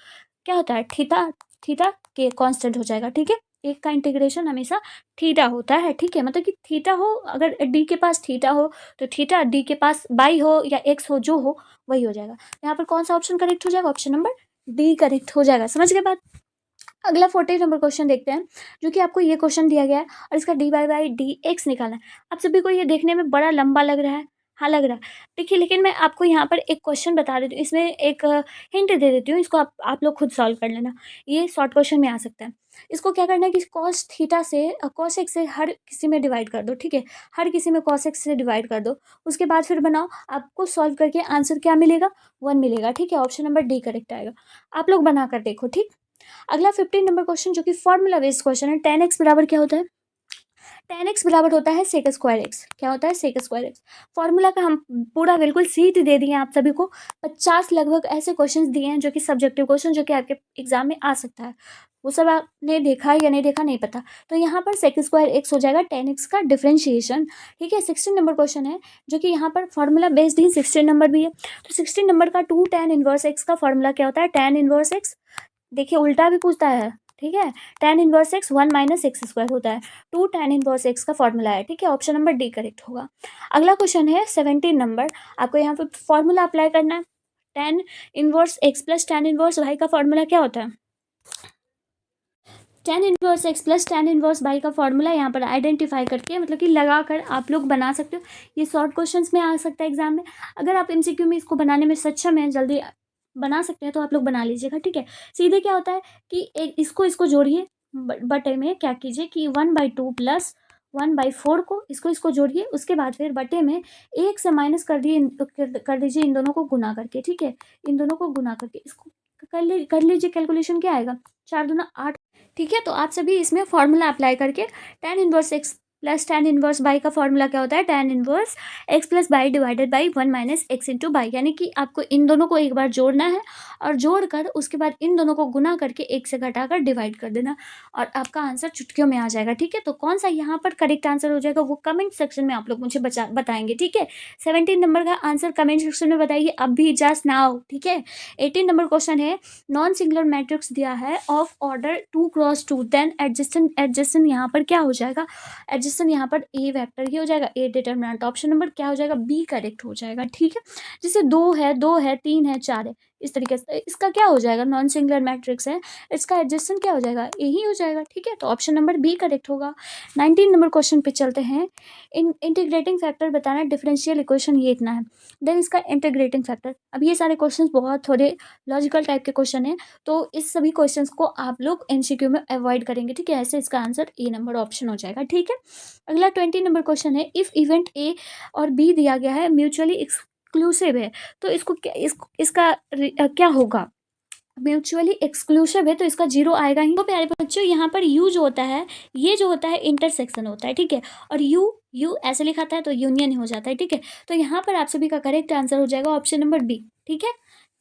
क्या होता है? थीटा थीटा के कांस्टेंट हो जाएगा, ठीक है। एक का इंटीग्रेशन हमेशा थीटा होता है, ठीक है। मतलब कि थीटा हो, अगर डी के पास थीटा हो तो थीटा, डी के पास बाई हो या एक्स हो, जो हो वही हो जाएगा। यहाँ पर कौन सा ऑप्शन करेक्ट हो जाएगा? ऑप्शन नंबर डी करेक्ट हो जाएगा। समझ गए बात? अगला 14 नंबर क्वेश्चन देखते हैं, जो कि आपको ये क्वेश्चन दिया गया है और इसका dy/dx निकालना है। आप सभी को ये देखने में बड़ा लंबा लग रहा है, हाँ लग रहा है। देखिए, लेकिन मैं आपको यहाँ पर एक क्वेश्चन बता देती हूँ, इसमें एक हिंट दे देती हूँ, इसको आप लोग खुद सॉल्व कर लेना। ये शॉर्ट क्वेश्चन में आ सकता है। इसको क्या करना है कि कॉस थीटा से कॉस एक्स से हर किसी में डिवाइड कर दो, ठीक है। हर किसी में कॉस एक्स से डिवाइड कर दो, उसके बाद फिर बनाओ। आपको सॉल्व करके आंसर क्या मिलेगा? 1 मिलेगा, ठीक है। ऑप्शन नंबर डी करेक्ट आएगा। आप लोग बना कर देखो, ठीक। अगला 15 नंबर क्वेश्चन, जो कि फॉर्मूला बेस्ड क्वेश्चन है। 10x बराबर क्या होता है? tan x बराबर होता है sec स्क्वायर x। क्या होता है? sec square x। फॉर्मूला का हम पूरा बिल्कुल सीट दे दिए आप सभी को। 50 लगभग ऐसे क्वेश्चंस दिए हैं जो कि सब्जेक्टिव क्वेश्चन जो कि आपके एग्जाम में आ सकता है। वो सब आपने देखा या नहीं देखा नहीं पता। तो यहाँ पर sec स्क्वायर x हो जाएगा tan x का डिफरेंशिएशन। ठीक है, 16 नंबर क्वेश्चन है जो कि यहाँ पर फॉर्मूला बेस्ड ही 16 नंबर भी है। तो 16 नंबर का 2 tan इनवर्स x का फॉर्मूला क्या होता है? tan इनवर्स x, देखिए उल्टा भी पूछता है। ठीक है, tan inverse x 1 minus x square होता है। 2 tan इनवर्स x का फॉर्मूला है। ठीक है, ऑप्शन नंबर डी करेक्ट होगा। अगला क्वेश्चन है 17 नंबर। आपको यहाँ पे फॉर्मूला अप्लाई करना है। tan inverse x plus tan inverse y का फॉर्मूला क्या होता है? tan inverse x plus tan inverse y का फॉर्मूला यहाँ पर आइडेंटिफाई करके मतलब कि लगा कर आप लोग बना सकते हो। ये शॉर्ट क्वेश्चंस में आ सकता है एग्जाम में। अगर आप एमसीक्यू में इसको बनाने में सक्षम हैं, जल्दी बना सकते हैं, तो आप लोग बना लीजिएगा। ठीक है, सीधे क्या होता है कि एक इसको जोड़िए, बटे में क्या कीजिए कि 1/2 प्लस 1/4 को इसको जोड़िए। उसके बाद फिर बटे में 1 से माइनस कर दीजिए इन दोनों को गुना करके। ठीक है, इन दोनों को गुना करके इसको कर लीजिए। कैलकुलेशन क्या आएगा? 4 दूना 8। ठीक है, तो आप सभी इसमें फॉर्मूला अप्लाई करके tan inverse x plus tan inverse by का फॉर्मूला क्या होता है? tan inverse x plus by divided by 1 minus x into by, यानी कि आपको इन दोनों को एक बार जोड़ना है और जोड़कर उसके बाद इन दोनों को गुना करके 1 से घटाकर डिवाइड कर देना और आपका आंसर चुटकियों में आ जाएगा। ठीक है, तो कौन सा यहाँ पर करेक्ट आंसर हो जाएगा वो कमेंट सेक्शन में आप लोग मुझे बताएंगे। ठीक है, 17 नंबर का आंसर कमेंट सेक्शन में बताइए अभी, जस्ट नाउ। ठीक है, 18 नंबर क्वेश्चन है, नॉन सिंगुलर मैट्रिक्स दिया है of order 2x2, then adjacent यहाँ पर क्या हो जाएगा? एडजेसेंट यहाँ पर ए वेक्टर ही हो जाएगा, ए डिटरमिनेंट। ऑप्शन नंबर क्या हो जाएगा? बी करेक्ट हो जाएगा। ठीक है, जैसे 2 है 3 है 4 है, इस तरीके से इसका क्या हो जाएगा? नॉन सिंगुलर मैट्रिक्स है, इसका एडजेसेंट क्या हो जाएगा? ए ही हो जाएगा। ठीक है, तो ऑप्शन नंबर बी करेक्ट होगा। 19 नंबर क्वेश्चन पे चलते हैं। इंटीग्रेटिंग फैक्टर बताना है, डिफरेंशियल इक्वेशन ये इतना है, देन इसका इंटीग्रेटिंग फैक्टर। अब ये सारे क्वेश्चन बहुत थोड़े लॉजिकल टाइप के क्वेश्चन है, तो इस सभी क्वेश्चंस को आप लोग एमसीक्यू में अवॉइड करेंगे। ठीक है, ऐसे इसका आंसर ए नंबर ऑप्शन हो जाएगा। ठीक है, अगला 20 नंबर क्वेश्चन है, इफ इवेंट ए और बी दिया गया है म्यूचुअली एक्सक्लूसिव है, तो इसको क्या इसका क्या होगा? म्यूचुअली एक्सक्लूसिव है तो इसका 0 आएगा ही। तो प्यारे बच्चों, यहाँ पर यू जो होता है, ये जो होता है इंटरसेक्शन होता है। ठीक है, और यू ऐसे लिखा था तो यूनियन हो जाता है। ठीक है, तो यहाँ पर आप सभी का करेक्ट आंसर हो जाएगा ऑप्शन नंबर बी। ठीक है,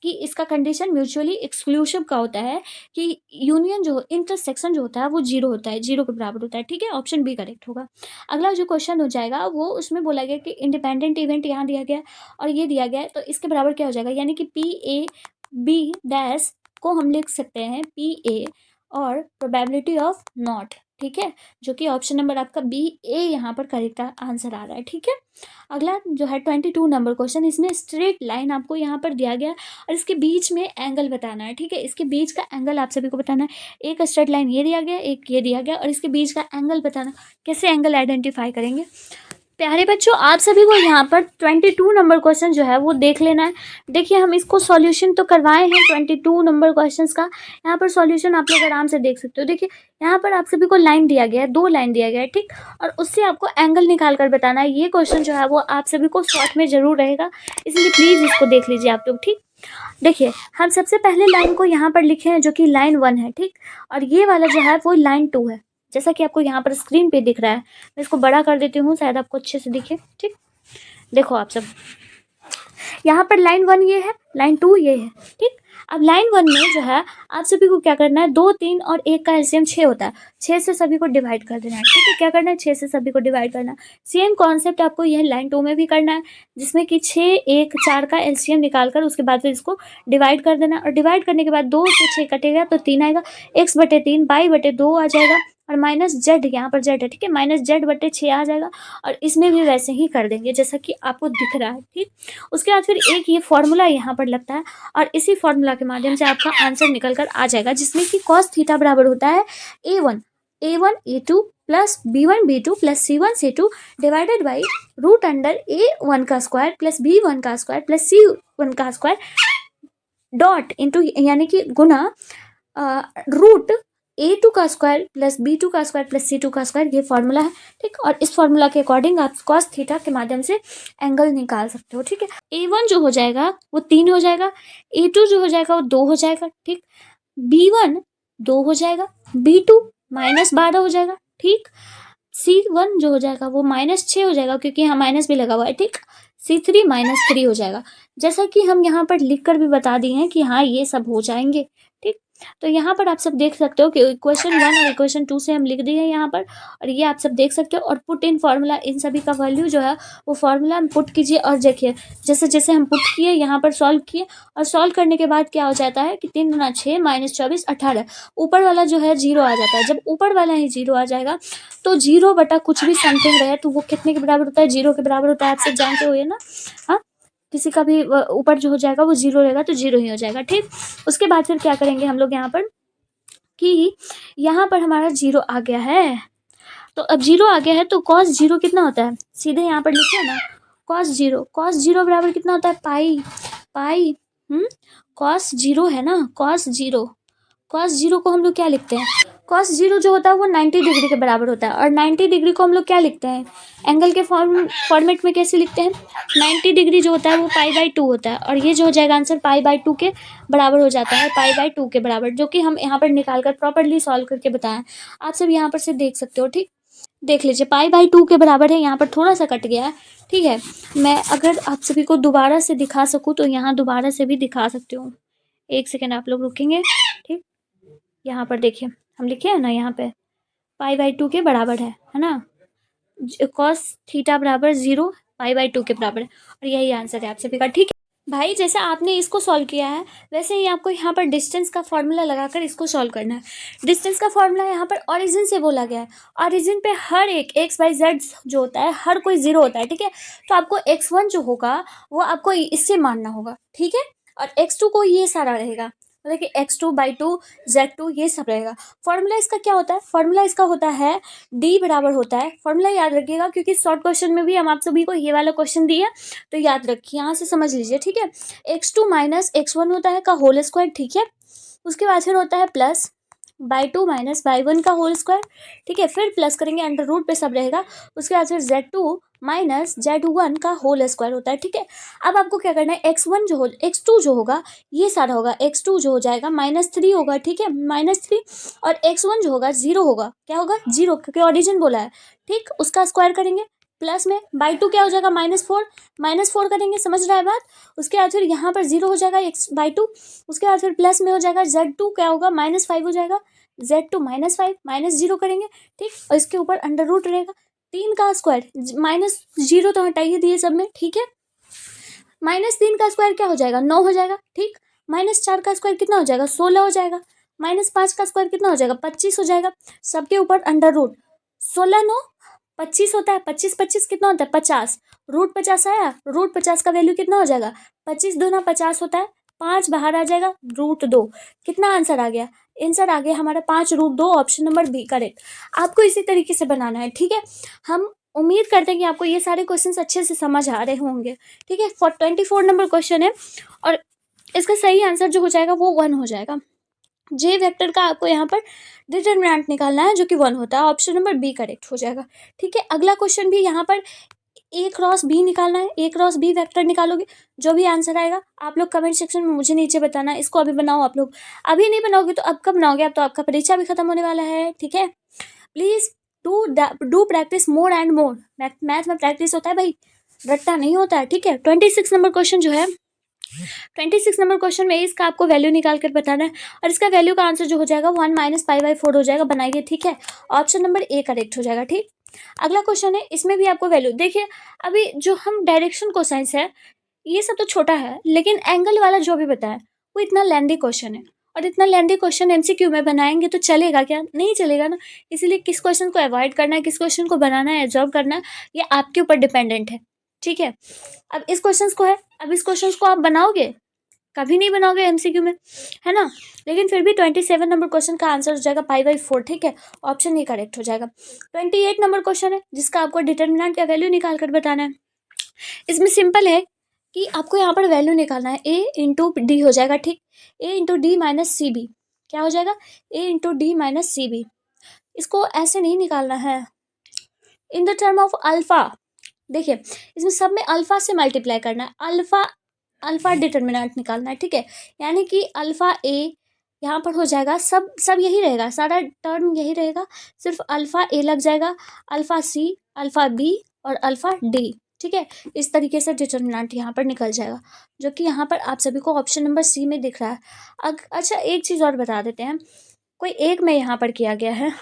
कि इसका कंडीशन म्यूचुअली एक्सक्लूसिव का होता है कि यूनियन जो इंटरसेक्शन जो होता है वो 0 होता है, 0 के बराबर होता है। ठीक है, ऑप्शन बी करेक्ट होगा। अगला जो क्वेश्चन हो जाएगा वो उसमें बोला गया कि इंडिपेंडेंट इवेंट यहाँ दिया गया और ये दिया गया है, तो इसके बराबर क्या हो जाएगा? यानी कि पी ए बी डैश को हम लिख सकते हैं पी ए और प्रोबेबिलिटी ऑफ नॉट। ठीक है, जो कि ऑप्शन नंबर आपका बी ए यहाँ पर करेक्ट आंसर आ रहा है। ठीक है, अगला जो है 22 नंबर क्वेश्चन, इसमें स्ट्रेट लाइन आपको यहाँ पर दिया गया और इसके बीच में एंगल बताना है। ठीक है, इसके बीच का एंगल आप सभी को बताना है। एक स्ट्रेट लाइन ये दिया गया, एक ये दिया गया और इसके बीच का एंगल बताना। कैसे एंगल आइडेंटिफाई करेंगे? प्यारे बच्चों, आप सभी को यहाँ पर 22 नंबर क्वेश्चन जो है वो देख लेना है। देखिए, हम इसको सॉल्यूशन तो करवाए हैं 22 नंबर क्वेश्चंस का। यहाँ पर सॉल्यूशन आप लोग आराम से देख सकते हो। देखिए, यहाँ पर आप सभी को लाइन दिया गया है, 2 लाइन दिया गया है। ठीक, और उससे आपको एंगल निकाल कर बताना है। ये क्वेश्चन जो है वो आप सभी को शॉर्ट में जरूर रहेगा, इसलिए प्लीज़ इसको देख लीजिए आप लोग। ठीक, देखिए, हम सबसे पहले लाइन को यहाँ पर लिखे हैं जो कि लाइन 1 है। ठीक, और ये वाला जो है वो लाइन 2 है, जैसा कि आपको यहाँ पर स्क्रीन पे दिख रहा है। मैं इसको बड़ा कर देती हूँ, शायद आपको अच्छे से दिखे। ठीक, देखो आप सब, यहाँ पर लाइन 1 ये है, लाइन 2 ये है। ठीक, अब लाइन 1 में जो है आप सभी को क्या करना है? 2, 3 और 1 का एलसीएम 6 होता है, 6 से सभी को डिवाइड कर देना है। ठीक है, क्या करना है? 6 से सभी को डिवाइड करना है। सेम कॉन्सेप्ट आपको यह लाइन 2 में भी करना है, जिसमें कि 6, 1, 4 का एलसीएम निकाल कर उसके बाद फिर इसको डिवाइड कर देना। और डिवाइड करने के बाद 2 से 6 कटेगा तो 3 आएगा, x/3 y/2 आ जाएगा और माइनस जेड, यहाँ पर जेड है। ठीक है, माइनस जेड/6 आ जाएगा और इसमें भी वैसे ही कर देंगे जैसा कि आपको दिख रहा है। ठीक, उसके बाद फिर एक ये फॉर्मूला यहाँ पर लगता है और इसी फॉर्मूला के माध्यम से आपका आंसर निकल कर आ जाएगा, जिसमें कि cos थीटा बराबर होता है a1 a2 plus b1 b2 plus c1 c2 divided by √a1 का स्क्वायर प्लस b1 का स्क्वायर प्लस c1 का स्क्वायर डॉट इंटू, यानी कि गुना √a2 का स्क्वायर प्लस b2 का स्क्वायर प्लस c2 का स्क्वायर, ये फॉर्मूला है। ठीक, और इस फॉर्मूला के अकॉर्डिंग आप cos थीटा के माध्यम से एंगल निकाल सकते हो। ठीक है, a1 जो हो जाएगा वो 3 हो जाएगा, a2 जो हो जाएगा वो 2 हो जाएगा। ठीक, b1 2 हो जाएगा, b2 -12 हो जाएगा। ठीक, C1 जो हो जाएगा वो -6 हो जाएगा, क्योंकि यहाँ माइनस भी लगा हुआ है, ठीक। C3 -3 हो जाएगा, जैसा कि हम यहाँ पर लिख कर भी बता दिए हैं कि हाँ ये सब हो जाएंगे, ठीक। तो यहाँ पर आप सब देख सकते हो कि इक्वेशन 1 और इक्वेशन 2 से हम लिख दिए हैं यहाँ पर, और ये आप सब देख सकते हो। और पुट इन फॉर्मूला, इन सभी का वैल्यू जो है वो फॉर्मूला हम पुट कीजिए, और देखिए जैसे जैसे हम पुट किए यहाँ पर सॉल्व किए, और सॉल्व करने के बाद क्या हो जाता है कि 3 गुना 6 -24 18, ऊपर वाला जो है 0 आ जाता है। जब ऊपर वाला ही 0 आ जाएगा तो 0 बटा कुछ भी समथिंग रहे तो वो कितने के बराबर होता है, 0 के बराबर होता है, आप सब जानते हो ये ना। हाँ, किसी का भी ऊपर जो हो जाएगा वो 0 रहेगा तो 0 ही हो जाएगा, ठीक। उसके बाद फिर क्या करेंगे हम लोग यहाँ पर कि यहाँ पर हमारा 0 आ गया है, तो अब 0 आ गया है तो cos 0 कितना होता है, सीधे यहाँ पर लिखिए ना, cos 0 बराबर कितना होता है, पाई पाई cos 0 है ना, cos 0 को हम लोग क्या लिखते हैं, cos 0 जो होता है वो 90 डिग्री के बराबर होता है, और 90 डिग्री को हम लोग क्या लिखते हैं, एंगल के फॉर्मेट में कैसे लिखते हैं, 90 डिग्री जो होता है वो π/2 होता है, और ये जो हो जाएगा आंसर π/2 के बराबर हो जाता है, π/2 के बराबर, जो कि हम यहाँ पर निकाल कर प्रॉपरली सॉल्व करके बताएं। आप सब यहाँ पर से देख सकते हो, ठीक। देख लीजिए π/2 के बराबर है, यहाँ पर थोड़ा सा कट गया है, ठीक है। मैं अगर आप सभी को दोबारा से दिखा सकूँ तो यहाँ दोबारा से भी दिखा सकती हूँ, एक सेकेंड आप लोग रुकेंगे, ठीक। यहाँ पर देखिए हम लिखे हैं ना, यहाँ पे π/2 के बराबर है ना, cos थीटा बराबर 0 π/2 के बराबर है, और यही आंसर है आप सभी का, ठीक है भाई। जैसे आपने इसको सॉल्व किया है वैसे ही आपको यहाँ पर डिस्टेंस का फॉर्मूला लगाकर इसको सॉल्व करना है। डिस्टेंस का फॉर्मूला यहाँ पर ओरिजिन से बोला गया है, ओरिजिन पे हर एक x/z जो होता है हर कोई 0 होता है, ठीक है। तो आपको x1 जो होगा वो आपको इससे मानना होगा, ठीक है, और x2 को ये सारा रहेगा, मतलब कि x2/2 z2 ये सब रहेगा। फॉर्मूला इसका क्या होता है, फॉर्मूला इसका होता है d बराबर होता है, फॉर्मूला याद रखिएगा क्योंकि शॉर्ट क्वेश्चन में भी हम आप सभी को ये वाला क्वेश्चन दिए तो याद रखिए, यहाँ से समझ लीजिए, ठीक है। x2 - x1 होता है का होल स्क्वायर, ठीक है। उसके बाद फिर होता है प्लस y2 - y1 का होल स्क्वायर, ठीक है। फिर प्लस करेंगे, अंडर रूट पे सब रहेगा। उसके बाद फिर z2 - z1 का होल स्क्वायर होता है, ठीक है। अब आपको क्या करना है, x2 जो होगा ये सारा होगा, x2 जो हो जाएगा -3 होगा, ठीक है, -3, और x1 जो होगा 0 होगा, क्या होगा 0, क्योंकि ओरिजिन बोला है, ठीक। उसका स्क्वायर करेंगे, प्लस में बाई 2 क्या हो जाएगा -4 करेंगे, समझ रहा है बात। उसके बाद फिर यहाँ पर 0 हो जाएगा x/2, उसके बाद फिर प्लस में हो जाएगा z2 क्या होगा -5 हो जाएगा, z2 -5 -0 करेंगे, ठीक। और इसके ऊपर अंडर रूट रहेगा, 3 का स्क्वायर, -0 तो हटाइए दिए सब में, ठीक है। -3 का स्क्वायर क्या हो जाएगा, 9 हो जाएगा, ठीक। -4 का स्क्वायर कितना हो जाएगा, 16 हो जाएगा। -5 का स्क्वायर कितना हो जाएगा, 25 हो जाएगा। सबके ऊपर अंडर रूट, 16 9 25 होता है, 25 कितना होता है, 50, रूट 50 आया, रूट 50 का वैल्यू कितना हो जाएगा, 25 दूना 50 होता है, 5 बाहर आ जाएगा, √2, कितना आंसर आ गया, आंसर आ गया हमारा 5√2, ऑप्शन नंबर बी करेक्ट। आपको इसी तरीके से बनाना है, ठीक है। हम उम्मीद करते हैं कि आपको ये सारे क्वेश्चंस अच्छे से समझ आ रहे होंगे, ठीक है। 24 नंबर क्वेश्चन है, और इसका सही आंसर जो हो जाएगा वो 1 हो जाएगा। जे वेक्टर का आपको यहाँ पर डिटरमिनेंट निकालना है जो कि 1 होता है, ऑप्शन नंबर बी करेक्ट हो जाएगा, ठीक है। अगला क्वेश्चन भी यहाँ पर A×B निकालना है, A×B वेक्टर निकालोगे, जो भी आंसर आएगा आप लोग कमेंट सेक्शन में मुझे नीचे बताना है। इसको अभी बनाओ आप लोग, अभी नहीं बनाओगे तो अब कब बनाओगे, अब तो आपका परीक्षा भी खत्म होने वाला है, ठीक है। Please do practice more and more, math में प्रैक्टिस होता है भाई, रट्टा नहीं होता है, ठीक है। 26 नंबर क्वेश्चन जो है, 26 नंबर क्वेश्चन में इसका आपको वैल्यू निकाल कर बताना है, और इसका वैल्यू का आंसर जो हो जाएगा 1 - π/4 हो जाएगा, बनाइए, ठीक है। ऑप्शन नंबर ए करेक्ट हो जाएगा, ठीक। अगला क्वेश्चन है, इसमें भी आपको वैल्यू देखिए, अभी जो हम डायरेक्शन कोसाइंस है ये सब तो छोटा है, लेकिन एंगल वाला जो भी बताया वो इतना लेंदी क्वेश्चन है, और इतना लेंदी क्वेश्चन MCQ में बनाएंगे तो चलेगा क्या, नहीं चलेगा ना। इसीलिए किस क्वेश्चन को अवॉइड करना है, किस क्वेश्चन को बनाना है, एब्जॉर्व करना है, ये आपके ऊपर डिपेंडेंट है, ठीक है। अब इस क्वेश्चन को आप बनाओगे, कभी नहीं बनाओगे MCQ में, है ना। लेकिन फिर भी 27 नंबर क्वेश्चन का आंसर हो जाएगा π/4, ठीक है, ऑप्शन ही करेक्ट हो जाएगा। 28 नंबर क्वेश्चन है जिसका आपको डिटरमिनेंट का वैल्यू निकाल कर बताना है। इसमें सिंपल है कि आपको यहाँ पर वैल्यू निकालना है, A×D हो जाएगा, ठीक। A×D - CB क्या हो जाएगा, A×D - CB। इसको ऐसे नहीं निकालना है, in the term of alpha. देखिए इसमें सब में अल्फा से मल्टीप्लाई करना है, अल्फा डिटरमिनेंट निकालना है, ठीक है। यानी कि अल्फा A यहाँ पर हो जाएगा, सब सब यही रहेगा, सारा टर्म यही रहेगा, सिर्फ अल्फ़ा ए लग जाएगा, अल्फ़ा सी, अल्फ़ा बी और अल्फ़ा डी। ठीक है, इस तरीके से डिटर्मिनेंट यहाँ पर निकल जाएगा, जो कि यहाँ पर आप सभी को ऑप्शन नंबर सी में दिख रहा है। अच्छा एक चीज़ और बता देते हैं, कोई एक में यहाँ पर किया गया है।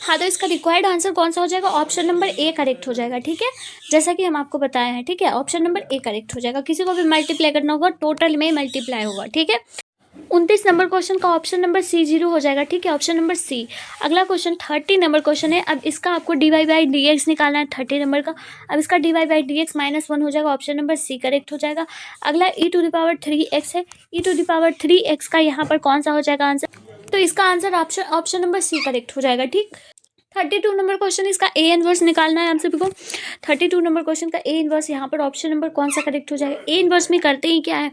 हाँ, तो इसका रिक्वायर्ड आंसर कौन सा हो जाएगा, ऑप्शन नंबर ए करेक्ट हो जाएगा। ठीक है, जैसा कि हम आपको बताए हैं। ठीक है, ऑप्शन नंबर ए करेक्ट हो जाएगा। किसी को भी मल्टीप्लाई करना होगा, टोटल में मल्टीप्लाई होगा। ठीक है, 29 नंबर क्वेश्चन का ऑप्शन नंबर सी 0 हो जाएगा। ठीक है, ऑप्शन नंबर सी। अगला क्वेश्चन 30 नंबर क्वेश्चन है। अब इसका आपको dy/dx निकालना है 30 नंबर का। अब इसका dy/dx -1 हो जाएगा, ऑप्शन नंबर सी करेक्ट हो जाएगा। अगला e⁻3x है, e⁻3x का यहाँ पर कौन सा हो जाएगा आंसर, तो इसका answer option number C correct हो जाएगा। ठीक, 32 नंबर क्वेश्चन, इसका ए इनवर्स निकालना है हम सभी को। 32 नंबर क्वेश्चन का ए इनवर्स यहाँ पर ऑप्शन नंबर कौन सा करेक्ट हो जाएगा। ए इनवर्स में करते ही क्या है,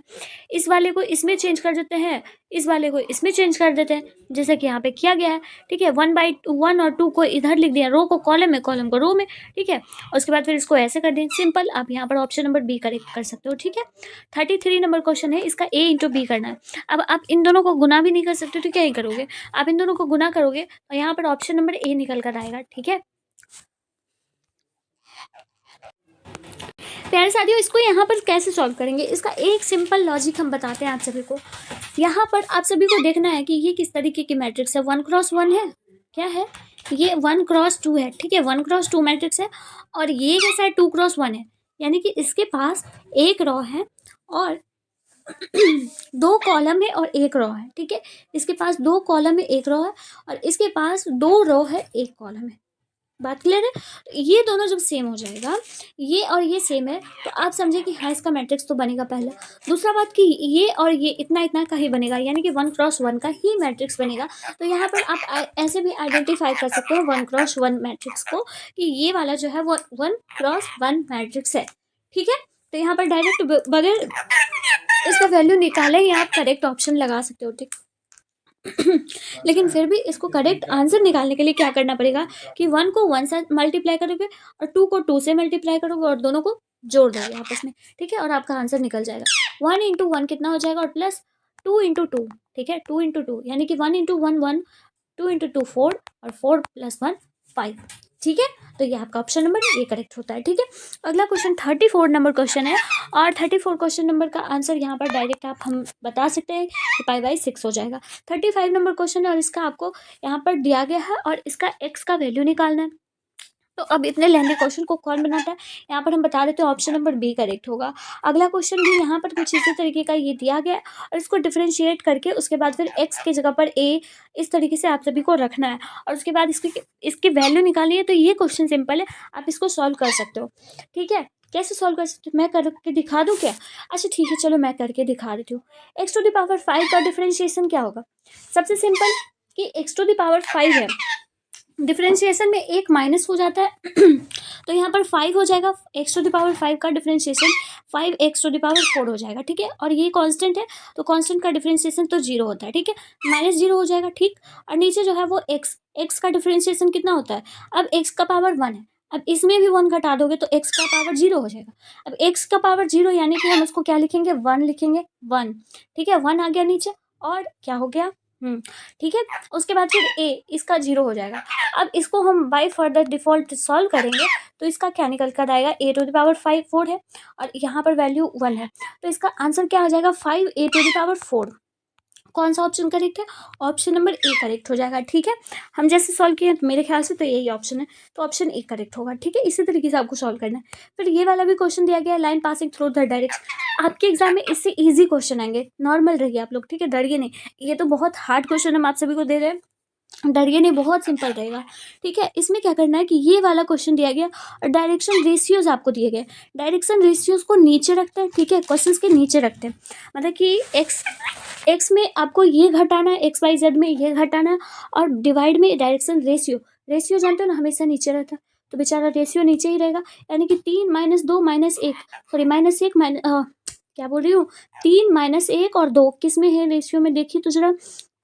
इस वाले को इसमें चेंज कर देते हैं, इस वाले को इसमें चेंज कर देते हैं, जैसे कि यहाँ पे किया गया है। ठीक है, 1/1 और 2 को इधर लिख दिया, रो को कॉलम में, कॉलम को रो में। ठीक है, और उसके बाद फिर इसको ऐसे कर दें, सिंपल। आप यहाँ पर ऑप्शन नंबर बी करेक्ट कर सकते हो। ठीक है, 33 नंबर क्वेश्चन है, इसका ए इंटू बी करना है। अब आप इन दोनों को गुना भी नहीं कर सकते, तो क्या ही करोगे, आप इन दोनों को गुना करोगे और यहाँ पर ऑप्शन नंबर ए निकल कर आएगा। ठीक है प्यारे साथियों, इसको यहाँ पर कैसे सॉल्व करेंगे, इसका एक सिंपल लॉजिक हम बताते हैं आप सभी को। यहाँ पर आप सभी को देखना है कि ये किस तरीके की मैट्रिक्स है, 1x1 है, क्या है ये 1x2 है। ठीक है, 1x2 मैट्रिक्स है, और ये कैसा है 2x1 है, यानी कि इसके पास एक रो है और 2 कॉलम है और एक रो है। ठीक है, इसके पास 2 कॉलम है, एक रो है, और इसके पास 2 रो है, एक कॉलम है। बात क्लियर है, तो ये दोनों जब सेम हो जाएगा, ये और ये सेम है, तो आप समझे कि हाँ इसका मैट्रिक्स तो बनेगा पहला। दूसरा बात कि ये और ये इतना इतना का ही बनेगा, यानी कि 1x1 का ही मैट्रिक्स बनेगा। तो यहाँ पर आप ऐसे भी आइडेंटिफाई कर सकते हो 1x1 मैट्रिक्स को, कि ये वाला जो है वो 1x1 मैट्रिक्स है। ठीक है, तो यहाँ पर डायरेक्ट बगैर इसका वैल्यू निकाले ही आप करेक्ट ऑप्शन लगा सकते हो। ठीक लेकिन फिर भी इसको करेक्ट आंसर निकालने के लिए क्या करना पड़ेगा कि 1 को 1 से मल्टीप्लाई करोगे और 2 को 2 से मल्टीप्लाई करोगे और दोनों को जोड़ दोगे आपस में। ठीक है, और आपका आंसर निकल जाएगा। 1 × 1 कितना हो जाएगा, और प्लस 2 × 2। ठीक है, 2 × 2 यानी कि 1 × 1 1, 2 × 2 4, और 4 + 1 5। ठीक है, तो ये आपका ऑप्शन नंबर ए करेक्ट होता है। ठीक है, अगला क्वेश्चन 34 नंबर क्वेश्चन है, और 34 क्वेश्चन नंबर का आंसर यहाँ पर डायरेक्ट आप हम बता सकते हैं कि π/6 हो जाएगा। 35 नंबर क्वेश्चन है, और इसका आपको यहाँ पर दिया गया है, और इसका x का वैल्यू निकालना है। तो अब इतने लेंथी क्वेश्चन को कौन बनाता है, यहाँ पर हम बता देते हैं ऑप्शन नंबर बी करेक्ट होगा। अगला क्वेश्चन भी यहाँ पर कुछ इसी तरीके का ये दिया गया है, और इसको डिफरेंशिएट करके उसके बाद फिर x की जगह पर a इस तरीके से आप सभी को रखना है, और उसके बाद इसकी वैल्यू निकालनी है। तो ये क्वेश्चन सिंपल है, आप इसको सॉल्व कर सकते हो। ठीक है, कैसे सॉल्व कर सकते हो, मैं करके दिखा दूँ क्या, अच्छा ठीक है चलो मैं करके दिखा देती हूँ। x⁵ का डिफरेंशिएशन क्या होगा, सबसे सिंपल कि x⁵ है, डिफरेंशिएशन में एक माइनस हो जाता है तो यहाँ पर 5 हो जाएगा। x⁵ का डिफरेंशिएशन 5x⁴ हो जाएगा। ठीक है, और ये कांस्टेंट है, तो कांस्टेंट का डिफरेंशिएशन तो 0 होता है। ठीक है, -0 हो जाएगा। ठीक, और नीचे जो है वो x का डिफरेंशिएशन कितना होता है, अब x का पावर 1 है, अब इसमें भी 1 घटा दोगे तो x का पावर 0 हो जाएगा। अब x का पावर 0 यानी कि हम उसको क्या लिखेंगे, 1 लिखेंगे, 1। ठीक है, 1 आ गया नीचे, और क्या हो गया, ठीक है, उसके बाद फिर a इसका 0 हो जाएगा। अब इसको हम बाय फर्दर डिफॉल्ट सॉल्व करेंगे, तो इसका क्या निकल कर आएगा, a⁴ है, और यहाँ पर वैल्यू 1 है, तो इसका आंसर क्या आ जाएगा, 5a⁴। कौन सा ऑप्शन करेक्ट है, ऑप्शन नंबर ए करेक्ट हो जाएगा। ठीक है, हम जैसे सॉल्व किए तो मेरे ख्याल से तो यही ऑप्शन है, तो ऑप्शन ए करेक्ट होगा। ठीक है, इसी तरीके से आपको सॉल्व करना है। फिर ये वाला भी क्वेश्चन दिया गया है, line passing through the direction. आपके एग्जाम में इससे इजी क्वेश्चन आएंगे, नॉर्मल रहिए आप लोग। ठीक है, डरिए नहीं, ये तो बहुत हार्ड क्वेश्चन हम आप सभी को दे रहे हैं, डरिए नहीं, बहुत सिंपल रहेगा। ठीक है, इसमें क्या करना है कि ये वाला क्वेश्चन दिया गया और डायरेक्शन रेशियोज आपको दिए गए, डायरेक्शन रेशियोज को नीचे रखते हैं। ठीक है, क्वेश्चंस के नीचे रखते हैं, मतलब कि एक्स में आपको ये घटाना है, XY Z में ये घटाना है, और डिवाइड में डायरेक्शन रेशियो जानते हो ना, हमेशा नीचे रहता है, तो बेचारा रेशियो नीचे ही रहेगा, यानी कि 3 - 2 - 1, सॉरी -1 क्या बोल रही हूँ, 3 - 1 और 2 किस में है रेशियो में, देखिए तो जरा,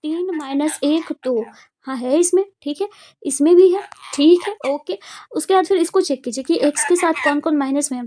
3 - 1 2, हाँ है इसमें। ठीक है, इसमें भी है, ठीक है, ओके। उसके बाद फिर इसको चेक कीजिए कि x के साथ कौन कौन माइनस में है,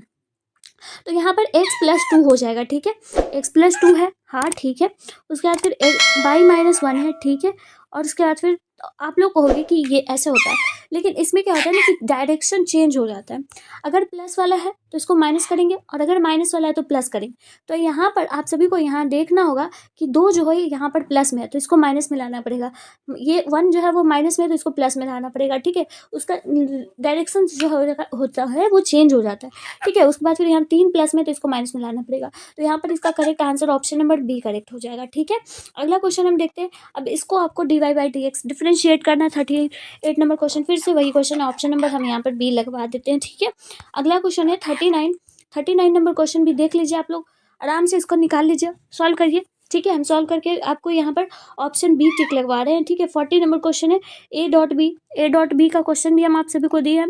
तो यहाँ पर x+2 हो जाएगा, ठीक है। x+2 है, हाँ ठीक है। उसके बाद फिर y-1 है, ठीक है। और उसके बाद फिर आप लोग कहोगे कि ये ऐसे होता है, लेकिन इसमें क्या होता है ना कि डायरेक्शन चेंज हो जाता है। अगर प्लस वाला है तो इसको माइनस करेंगे, और अगर माइनस वाला है तो प्लस करेंगे। तो यहाँ पर आप सभी को यहाँ देखना होगा कि 2 जो है यहाँ पर प्लस में है तो इसको माइनस में लाना पड़ेगा। ये 1 जो है वो माइनस में है तो इसको प्लस में लाना पड़ेगा, ठीक है। उसका डायरेक्शन जो होता है वो चेंज हो जाता है, ठीक है। उसके बाद फिर यहाँ 3 प्लस में तो इसको माइनस में लाना पड़ेगा। तो यहाँ पर इसका correct answer option number B correct हो जाएगा, ठीक है। अगला क्वेश्चन हम देखते हैं। अब इसको आपको dy/dx डिफरेंशिएट करना। 38 नंबर क्वेश्चन, फिर से वही क्वेश्चन है, ऑप्शन नंबर हम यहाँ पर बी लगवा देते हैं, ठीक है। अगला क्वेश्चन है 39 नंबर क्वेश्चन भी देख लीजिए आप लोग, आराम से इसको निकाल लीजिए, सॉल्व करिए, ठीक है। हम सॉल्व करके आपको यहाँ पर ऑप्शन बी टिक लगवा रहे हैं, ठीक है। 40 नंबर क्वेश्चन है a.b का क्वेश्चन भी हम आप सभी को दिए हैं।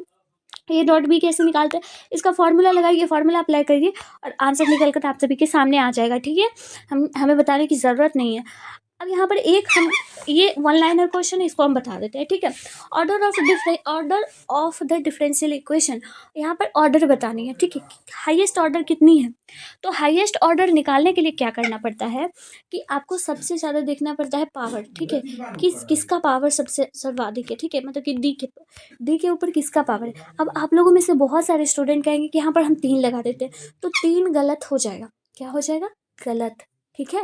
a.b कैसे निकालते हैं, इसका फॉर्मूला लगाइए, फॉर्मूला अप्लाई करिए और आंसर निकल कर आप सभी के सामने आ जाएगा, ठीक है। हमें बताने की ज़रूरत नहीं है। अब यहाँ पर हम ये 1 लाइनर क्वेश्चन है, इसको हम बता देते हैं, ठीक है। Order of the differential equation, यहाँ पर ऑर्डर बतानी है, ठीक है। हाईएस्ट ऑर्डर कितनी है, तो हाईएस्ट ऑर्डर निकालने के लिए क्या करना पड़ता है कि आपको सबसे ज़्यादा देखना पड़ता है पावर, ठीक है। किसका पावर सबसे सर्वाधिक है, ठीक है। मतलब कि डी के ऊपर किसका पावर है। अब आप लोगों में से बहुत सारे स्टूडेंट कहेंगे कि यहाँ पर हम 3 लगा देते हैं, तो 3 गलत हो जाएगा। क्या हो जाएगा, गलत, ठीक है।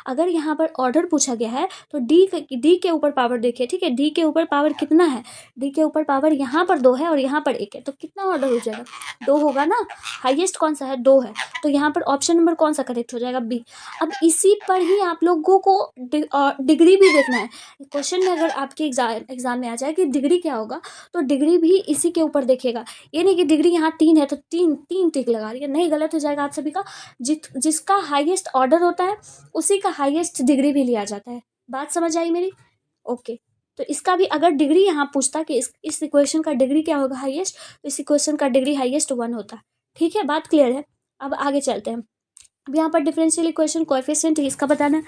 अगर यहाँ पर ऑर्डर पूछा गया है तो डी के ऊपर पावर देखिए, ठीक है। डी के ऊपर पावर कितना है, डी के ऊपर पावर यहाँ पर 2 है और यहाँ पर 1 है, तो कितना ऑर्डर हो जाएगा, 2 होगा ना। हाईएस्ट कौन सा है, 2 है, तो यहाँ पर ऑप्शन नंबर कौन सा करेक्ट हो जाएगा, बी। अब इसी पर ही आप लोगों को डिग्री भी देखना है। क्वेश्चन में अगर आपके एग्जाम में आ जाए कि डिग्री क्या होगा, तो डिग्री भी इसी के ऊपर देखेगा। ये नहीं कि डिग्री यहाँ 3 है तो तीन टिक लगा रही है, नहीं, गलत हो जाएगा आप सभी का। जिसका हाईएस्ट ऑर्डर होता है उसी का हाईएस्ट डिग्री भी लिया जाता है। बात समझ आई मेरी, ओके। तो इसका भी अगर डिग्री यहाँ पूछता कि इस इक्वेशन का डिग्री क्या होगा हाईएस्ट, तो इस इक्वेशन का डिग्री हाईएस्ट 1 होता, ठीक है। बात क्लियर है। अब आगे चलते हैं। अब यहाँ पर डिफरेंशियल इक्वेशन कोएफिशिएंट इसका बताना है।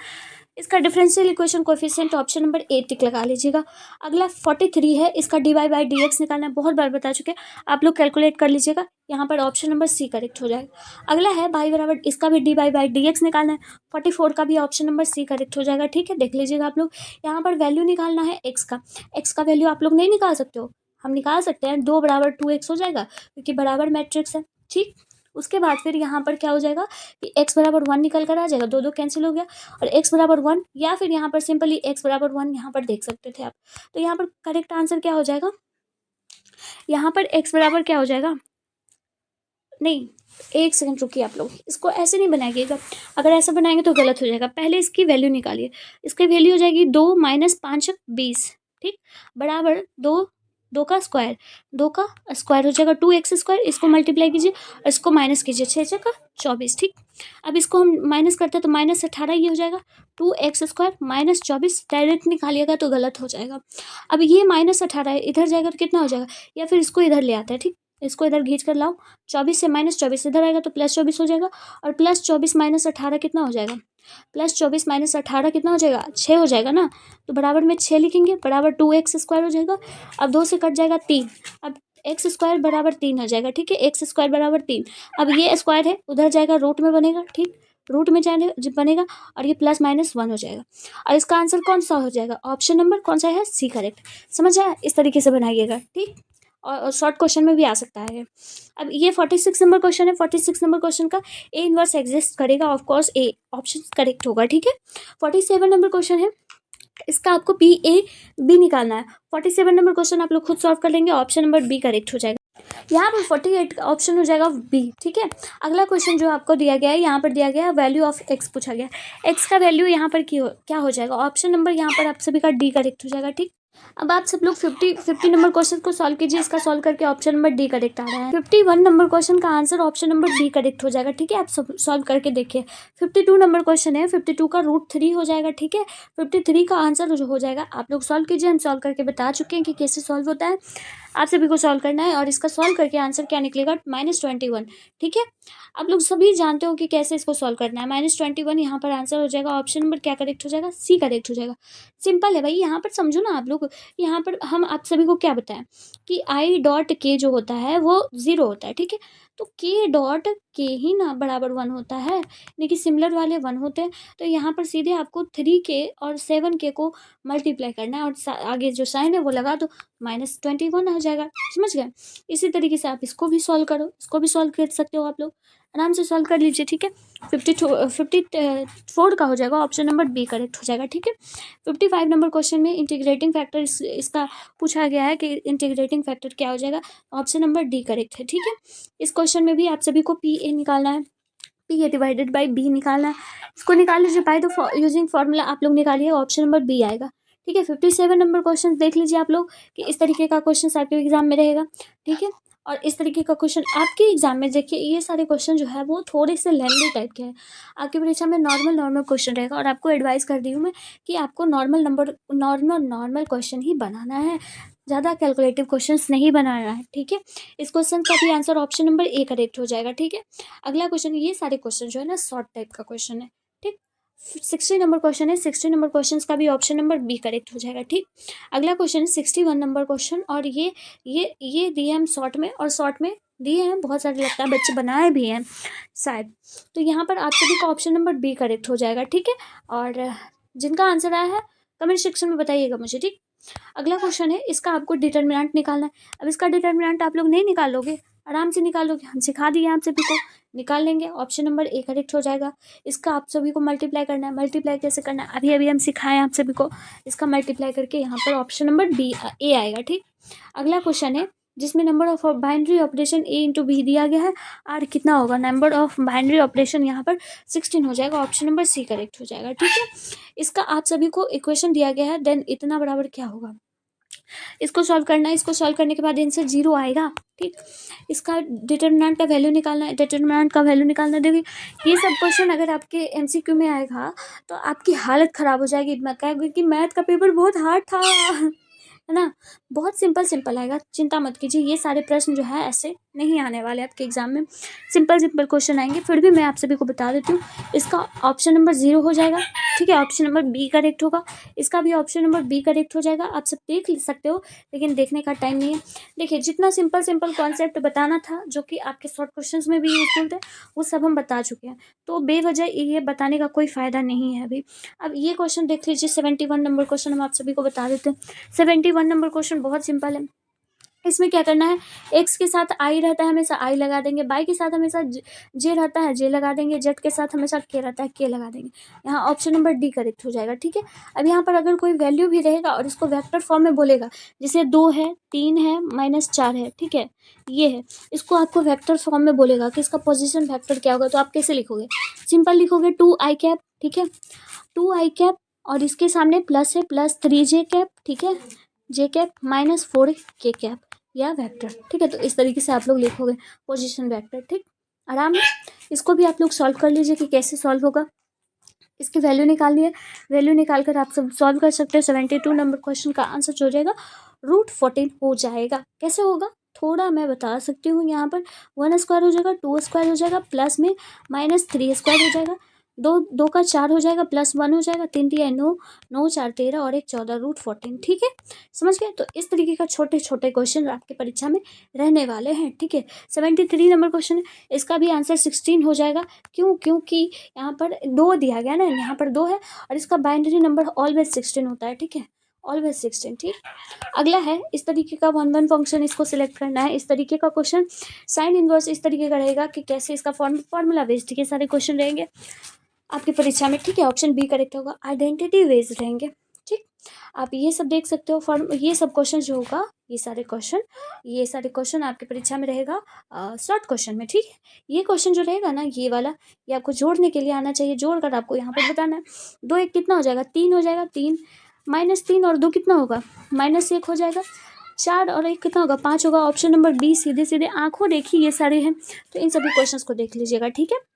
इसका differential equation coefficient option number 8 टिक लगा लीजिएगा। अगला 43 है, इसका dy/dx निकालना है, बहुत बार बता चुके हैं, आप लोग कैलकुलेट कर लीजिएगा। यहाँ पर ऑप्शन नंबर सी करेक्ट हो जाएगा। अगला है y बराबर, इसका भी dy/dx निकालना है। 44 का भी ऑप्शन नंबर सी करेक्ट हो जाएगा, ठीक है। देख लीजिएगा आप लोग, यहाँ पर वैल्यू निकालना है एक्स का वैल्यू आप लोग नहीं निकाल सकते हो, हम निकाल सकते हैं। 2 = 2x हो जाएगा क्योंकि बराबर मैट्रिक्स है, ठीक। उसके बाद फिर यहाँ पर क्या हो जाएगा कि x = 1 निकल कर आ जाएगा, 2 कैंसिल हो गया, और x = 1, या फिर यहाँ पर सिंपली x = 1 यहाँ पर देख सकते थे आप। तो यहाँ पर करेक्ट आंसर क्या हो जाएगा, यहाँ पर x बराबर क्या हो जाएगा, नहीं, 1 सेकंड रुकिए आप लोग, इसको ऐसे नहीं बनाइएगा, अगर ऐसा बनाएंगे तो गलत हो जाएगा। पहले इसकी वैल्यू निकालिए, इसकी वैल्यू हो जाएगी 2 - 5 = 20, ठीक, बराबर 2 का स्क्वायर, 2 का स्क्वायर हो जाएगा 2x², इसको मल्टीप्लाई कीजिए और इसको माइनस कीजिए, 6 का 24, ठीक। अब इसको हम माइनस करते हैं तो -18 ये हो जाएगा, 2x² - 24 डायरेक्ट निकालिएगा तो गलत हो जाएगा। अब ये -18 है, इधर जाएगा तो कितना हो जाएगा, या फिर इसको इधर ले आते हैं, ठीक। इसको इधर खींच कर लाओ, 24 से -24 इधर आएगा तो +24 हो जाएगा, और +24 - 18 कितना हो जाएगा, +24 - 18 कितना हो जाएगा, 6 हो जाएगा ना। तो बराबर में 6 लिखेंगे, बराबर 2x² हो जाएगा। अब 2 से कट जाएगा 3, अब x² बराबर 3 हो जाएगा, ठीक है। x² बराबर 3, अब ये स्क्वायर है उधर जाएगा, रूट में बनेगा, ठीक, रूट में जाने बनेगा, और ये +-1 हो जाएगा, और इसका आंसर कौन सा हो जाएगा, ऑप्शन नंबर कौन सा है, सी करेक्ट। समझ आया, इस तरीके से बनाइएगा, ठीक। और शॉर्ट क्वेश्चन में भी आ सकता है। अब ये 46 नंबर क्वेश्चन है, 46 नंबर क्वेश्चन का ए इनवर्स एग्जिस्ट करेगा, of course A option correct होगा, ठीक है। 47 नंबर क्वेश्चन है, इसका आपको PA/B निकालना है। 47 नंबर क्वेश्चन आप लोग खुद सॉल्व कर लेंगे, ऑप्शन नंबर बी करेक्ट हो जाएगा। यहाँ पर 48 का ऑप्शन हो जाएगा बी, ठीक है। अगला क्वेश्चन जो आपको दिया गया है, यहाँ पर दिया गया है वैल्यू ऑफ एक्स पूछा गया, एक्स का वैल्यू यहाँ पर क्या हो जाएगा, ऑप्शन नंबर यहाँ पर आप सभी का डी करेक्ट हो जाएगा, ठीक। अब आप सब लोग 50 नंबर क्वेश्चन को सॉल्व कीजिए, इसका सॉल्व करके ऑप्शन नंबर डी करेक्ट आ रहा है। 51 नंबर क्वेश्चन का answer option number D correct हो जाएगा, ठीक है। आप सब सॉल्व करके देखिए। 52 नंबर क्वेश्चन है, 52 का √3 हो जाएगा, ठीक है। 53 का आंसर जो हो जाएगा आप लोग सॉल्व कीजिए, हम सॉल्व करके बता चुके हैं कि कैसे सॉल्व होता है, आप सभी को सॉल्व करना है, और इसका सॉल्व करके आंसर क्या निकलेगा, -21, ठीक है। आप लोग सभी जानते हो कि कैसे इसको सॉल्व करना है। -21 यहाँ पर आंसर हो जाएगा, ऑप्शन नंबर क्या करेक्ट हो जाएगा, सी करेक्ट हो जाएगा। सिंपल है भाई, यहाँ पर समझो ना आप लोग, यहाँ पर हम आप सभी को क्या बताएं कि I.K जो होता है वो 0 होता है, ठीक है। तो के डॉट के ही ना बराबर 1 होता है, यानी कि सिमिलर वाले 1 होते हैं। तो यहाँ पर सीधे आपको 3k और 7k को मल्टीप्लाई करना है और आगे जो साइन है वो लगा दो, -21 हो जाएगा। समझ गए? इसी तरीके से आप इसको भी सॉल्व करो, इसको भी सॉल्व कर सकते हो आप लोग, आराम से सॉल्व कर लीजिए। ठीक है, 54 का हो जाएगा, ऑप्शन नंबर बी करेक्ट हो जाएगा। ठीक है, 55 नंबर क्वेश्चन में इंटीग्रेटिंग फैक्टर इसका पूछा गया है कि इंटीग्रेटिंग फैक्टर क्या हो जाएगा, ऑप्शन नंबर डी करेक्ट है। ठीक है, इस क्वेश्चन में भी आप सभी को पी ए निकालना है, P A divided by B निकालना है। इसको निकाल लीजिए बाय द यूजिंग फॉर्मूला, आप लोग निकालिए, ऑप्शन नंबर बी आएगा। ठीक है, 57 नंबर क्वेश्चन देख लीजिए आप लोग कि इस तरीके का क्वेश्चन आपके एग्जाम में रहेगा। ठीक है, और इस तरीके का क्वेश्चन आपके एग्जाम में देखिए, ये सारे क्वेश्चन जो है वो थोड़े से लेंथी टाइप के हैं। आपकी परीक्षा में नॉर्मल क्वेश्चन रहेगा और आपको एडवाइस कर दी हूँ मैं कि आपको नॉर्मल क्वेश्चन ही बनाना है, ज़्यादा कैलकुलेटिव क्वेश्चंस नहीं बनाना है। ठीक है, इस क्वेश्चन का भी answer option number A correct हो जाएगा। ठीक है, अगला क्वेश्चन, ये सारे क्वेश्चन जो है ना शॉर्ट टाइप का क्वेश्चन है। ठीक, 60 नंबर क्वेश्चन है, 60 नंबर क्वेश्चन का भी ऑप्शन नंबर बी करेक्ट हो जाएगा। ठीक, अगला क्वेश्चन 61 नंबर क्वेश्चन, और ये दिए हम शॉर्ट में, और शॉर्ट में दिए हैं बहुत सारे, लगता है बच्चे बनाए भी हैं शायद। तो यहाँ पर आप सभी का ऑप्शन नंबर बी करेक्ट हो जाएगा। ठीक है, और जिनका आंसर आया है कमेंट सेक्शन में बताइएगा मुझे। ठीक, अगला क्वेश्चन है, इसका आपको डिटर्मिनेंट निकालना है। अब इसका डिटर्मिनेंट आप लोग नहीं निकालोगे, आराम से निकालोगे, हम सिखा दिए आप सभी को, निकाल लेंगे, ऑप्शन नंबर ए करेक्ट हो जाएगा। इसका आप सभी को मल्टीप्लाई करना है, मल्टीप्लाई कैसे करना है अभी अभी हम सिखाएं आप सभी को, इसका मल्टीप्लाई करके यहाँ पर ऑप्शन नंबर बी ए आएगा। ठीक, अगला क्वेश्चन है जिसमें number of binary operation A into B दिया गया है, और कितना होगा, नंबर ऑफ बाइनरी ऑपरेशन यहाँ पर 16 हो जाएगा, ऑप्शन नंबर सी करेक्ट हो जाएगा। ठीक है, इसका आप सभी को इक्वेशन दिया गया है, देन इतना बराबर क्या होगा, इसको सॉल्व करना है। इसको सॉल्व करने के बाद आंसर 0 आएगा। ठीक, इसका डिटर्मिनेंट का वैल्यू निकालना है, डिटर्मिनेंट का वैल्यू निकालना है। देखिए, ये सब क्वेश्चन अगर आपके एमसीक्यू में आएगा तो आपकी हालत ख़राब हो जाएगी, मत कहें क्योंकि मैथ का पेपर बहुत हार्ड था, है ना, बहुत सिंपल आएगा, चिंता मत कीजिए। ये सारे प्रश्न जो है ऐसे नहीं आने वाले आपके एग्जाम में, सिंपल क्वेश्चन आएंगे। फिर भी मैं आप सभी को बता देती हूँ, इसका ऑप्शन नंबर 0 हो जाएगा। ठीक है, ऑप्शन नंबर बी करेक्ट होगा, इसका भी ऑप्शन नंबर बी करेक्ट हो जाएगा। आप सब देख सकते हो, लेकिन देखने का टाइम नहीं है। देखिए, जितना सिंपल कॉन्सेप्ट बताना था जो कि आपके शॉर्ट क्वेश्चंस में भी यूजफुल थे, वो सब हम बता चुके हैं, तो बेवजह ये बताने का कोई फ़ायदा नहीं है अभी। अब ये क्वेश्चन देख लीजिए, 71 नंबर क्वेश्चन हम आप सभी को बता देते हैं। 71 नंबर क्वेश्चन बहुत सिंपल है। इसमें क्या करना है, एक्स के साथ आई रहता है हमेशा आई लगा देंगे, बाई के साथ हमेशा जे रहता है जे लगा देंगे, जेड के साथ हमेशा के रहता है के लगा देंगे। यहाँ ऑप्शन नंबर डी करेक्ट हो जाएगा। ठीक है, अब यहाँ पर अगर कोई वैल्यू भी रहेगा और इसको वेक्टर फॉर्म में बोलेगा, जैसे 2 है, 3 है, -4 है, ठीक है, ये है, इसको आपको वेक्टर फॉर्म में बोलेगा कि इसका पोजिशन वेक्टर क्या होगा, तो आप कैसे लिखोगे, सिंपल लिखोगे 2i कैप। ठीक है, 2i कैप, और इसके सामने प्लस है, +3j कैप। ठीक है, जे कैप -4k कैप या वेक्टर। ठीक है, तो इस तरीके से आप लोग लिखोगे पोजीशन वेक्टर। ठीक, आराम है, इसको भी आप लोग सॉल्व कर लीजिए कि कैसे सॉल्व होगा। इसकी वैल्यू निकालनी है, वैल्यू निकाल कर आप सब सॉल्व कर सकते हैं। 72 नंबर क्वेश्चन का आंसर जो हो जाएगा √14 हो जाएगा। कैसे होगा, थोड़ा मैं बता सकती हूँ। यहाँ पर 1 स्क्वायर हो जाएगा, 2 स्क्वायर हो जाएगा, प्लस में -3 स्क्वायर हो जाएगा, 2 का 4 हो जाएगा, +1 हो जाएगा, 3 × 9, 9 4 13 और 1 14, √14। ठीक है, समझ गए। तो इस तरीके का छोटे छोटे क्वेश्चन आपकी परीक्षा में रहने वाले हैं। ठीक है, 73 नंबर क्वेश्चन है, इसका भी आंसर 16 हो जाएगा। क्योंकि यहाँ पर 2 दिया गया ना, यहाँ पर 2 है, और इसका बाइनरी नंबर ऑलवेज 16 होता है। ठीक है, ऑलवेज 16। ठीक, अगला है इस तरीके का 1 फंक्शन, इसको सिलेक्ट करना है। इस तरीके का क्वेश्चन साइन इनवर्स इस तरीके का रहेगा कि कैसे इसका फॉर्मूला बेस्ड, ठीक है, सारे क्वेश्चन रहेंगे आपकी परीक्षा में। ठीक है, ऑप्शन बी करेक्ट होगा। आइडेंटिटी वेज रहेंगे। ठीक, आप ये सब देख सकते हो, ये सब क्वेश्चन जो होगा, ये सारे क्वेश्चन आपकी परीक्षा में रहेगा शॉर्ट क्वेश्चन में। ठीक है, ये क्वेश्चन जो रहेगा ना, ये वाला, ये आपको जोड़ने के लिए आना चाहिए, जोड़कर आपको यहाँ पर बताना है। 2 1 कितना हो जाएगा, 3 हो जाएगा, 3 -3 और 2 कितना होगा, -1 हो जाएगा, 4 और 1 कितना होगा, 5 होगा। ऑप्शन नंबर बी सीधे आंखों देखी ये सारे हैं, तो इन सभी क्वेश्चंस को देख लीजिएगा। ठीक है,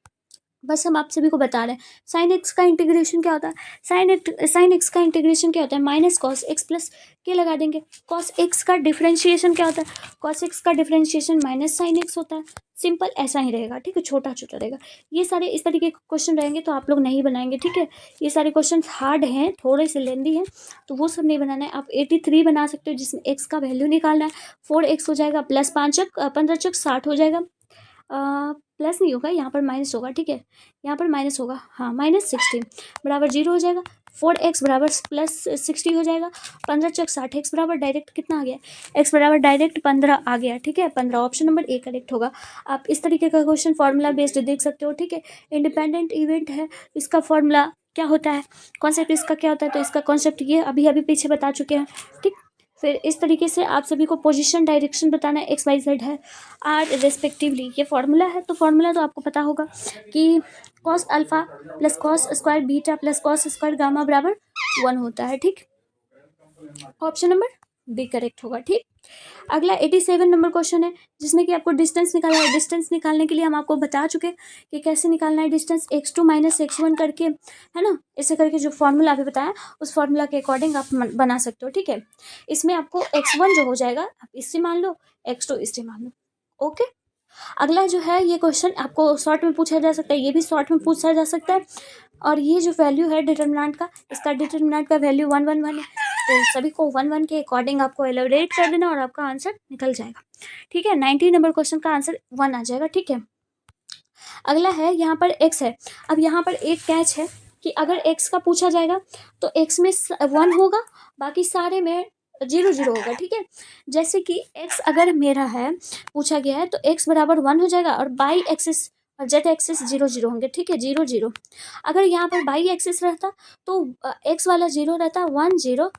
बस हम आप सभी को बता रहे हैं साइन एक्स का इंटीग्रेशन क्या होता है, साइन एक्स का इंटीग्रेशन क्या होता है, -cos x प्लस के लगा देंगे। cos x का डिफरेंशिएशन क्या होता है, cos x का डिफरेंशिएशन -sin x होता है। सिंपल ऐसा ही रहेगा। ठीक है, छोटा रहेगा। ये सारे इस तरीके के क्वेश्चन रहेंगे तो आप लोग नहीं बनाएंगे। ठीक है, ये सारे क्वेश्चन हार्ड हैं, थोड़े से लेंदी हैं, तो वो सब नहीं बनाना है। आप 83 बना सकते हो, जिसमें x का वैल्यू निकालना है। 4x हो जाएगा, +5 15 × 60 हो जाएगा। प्लस नहीं होगा, यहाँ पर माइनस होगा, ठीक है, यहाँ पर माइनस होगा, हाँ -16 बराबर 0 हो जाएगा। 4x बराबर +60 हो जाएगा। 15 चक 60, x बराबर डायरेक्ट कितना आ गया, x बराबर डायरेक्ट 15 आ गया, ठीक है, 15 ऑप्शन नंबर ए करेक्ट होगा। आप इस तरीके का क्वेश्चन फॉर्मूला बेस्ड देख सकते हो, ठीक है। इंडिपेंडेंट इवेंट है, इसका फॉर्मूला क्या होता है, कॉन्सेप्ट इसका क्या होता है, तो इसका कॉन्सेप्ट ये अभी अभी पीछे बता चुके हैं, ठीक। फिर इस तरीके से आप सभी को पोजीशन डायरेक्शन बताना है, एक्स वाई जेड है, आर रेस्पेक्टिवली, ये फॉर्मूला है। तो फॉर्मूला तो आपको पता होगा कि cos alpha plus cos square beta plus cos square gamma बराबर 1 होता है, ठीक। ऑप्शन नंबर बी करेक्ट होगा, ठीक। अगला 87 नंबर क्वेश्चन है, जिसमें कि आपको डिस्टेंस निकालना है। डिस्टेंस निकालने के लिए हम आपको बता चुके कि कैसे निकालना है डिस्टेंस, x2 - x1 करके, है ना, ऐसे करके जो फॉर्मूला अभी बताया उस फॉर्मूला के अकॉर्डिंग आप बना सकते हो, ठीक है। इसमें आपको x1 जो हो जाएगा आप इससे मान लो, x2 इससे मान लो, ओके। अगला जो है ये क्वेश्चन आपको शॉर्ट में पूछा जा सकता है, ये भी शॉर्ट में पूछा जा सकता है। और ये जो वैल्यू है डिटर्मिनेंट का, इसका डिटर्मिनेंट का वैल्यू 1 1 1 है, तो सभी को 1 1 के अकॉर्डिंग आपको एलोबरेट कर देना और आपका आंसर निकल जाएगा, ठीक है। 90 नंबर क्वेश्चन का आंसर 1 आ जाएगा, ठीक है। अगला है यहाँ पर x है। अब यहाँ पर एक कैच है कि अगर x का पूछा जाएगा तो x में 1 होगा, बाकी सारे में 0 0 होगा, ठीक है। जैसे कि x अगर मेरा है पूछा गया है तो x बराबर 1 हो जाएगा और बाई एक्सिस और जेड एक्सिस 0 0 होंगे, ठीक है, 0 0। अगर यहाँ पर बाई एक्सिस रहता तो x वाला 0 रहता, 1 0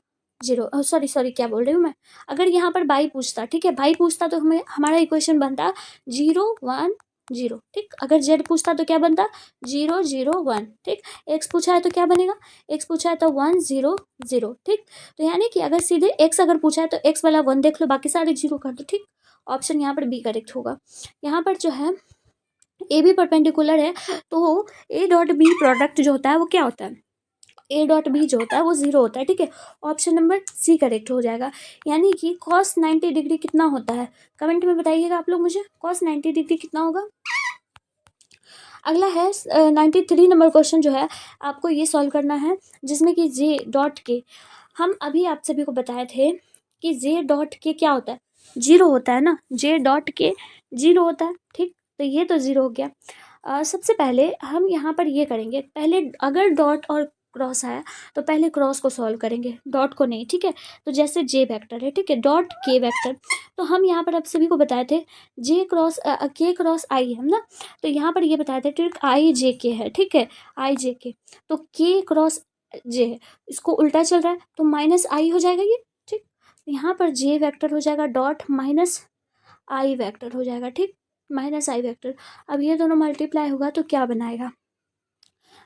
0, सॉरी क्या बोल रही हूँ मैं। अगर यहाँ पर बाई पूछता, ठीक है, बाई पूछता तो हमें हमारा इक्वेशन बनता 0 1 0, ठीक। अगर जेड पूछता तो क्या बनता 0 0 1, ठीक। एक्स पूछा है तो क्या बनेगा, एक्स पूछा है तो 1 0 0, ठीक। तो यानी कि अगर सीधे एक्स अगर पूछा है तो एक्स वाला 1 देख लो, बाकी सारे 0 कर दो, ठीक। ऑप्शन यहाँ पर बी करेक्ट होगा। यहाँ पर जो है ए बी परपेंडिकुलर है, तो ए डॉट बी प्रोडक्ट जो होता है वो क्या होता है, ए डॉट बी जो होता है वो 0 होता है, ठीक है। ऑप्शन नंबर सी करेक्ट हो जाएगा। यानी कि कॉस 90 डिग्री कितना होता है, कमेंट में बताइएगा आप लोग मुझे, कॉस 90 डिग्री कितना होगा। अगला है 93 नंबर क्वेश्चन जो है आपको ये सॉल्व करना है, जिसमें कि जे डॉट के, हम अभी आप सभी को बताए थे कि जे डॉट के क्या होता है, 0 होता है ना, जे डॉट के 0 होता है, ठीक। तो ये तो 0 हो गया। सबसे पहले हम यहाँ पर ये करेंगे, पहले अगर डॉट और क्रॉस आया तो पहले क्रॉस को सॉल्व करेंगे, डॉट को नहीं, ठीक है। तो जैसे जे वेक्टर है, ठीक है, डॉट के वेक्टर, तो हम यहाँ पर आप सभी को बताए थे जे क्रॉस के क्रॉस आई है ना, तो यहाँ पर ये बताए थे ट्रिक आई जे के है, ठीक है, आई जे के, तो के क्रॉस जे है, इसको उल्टा चल रहा है तो माइनस आई हो जाएगा ये, ठीक। यहाँ पर जे वेक्टर हो जाएगा डॉट माइनस आई वेक्टर हो जाएगा, ठीक, माइनस आई वेक्टर। अब ये दोनों मल्टीप्लाई होगा तो क्या बनाएगा,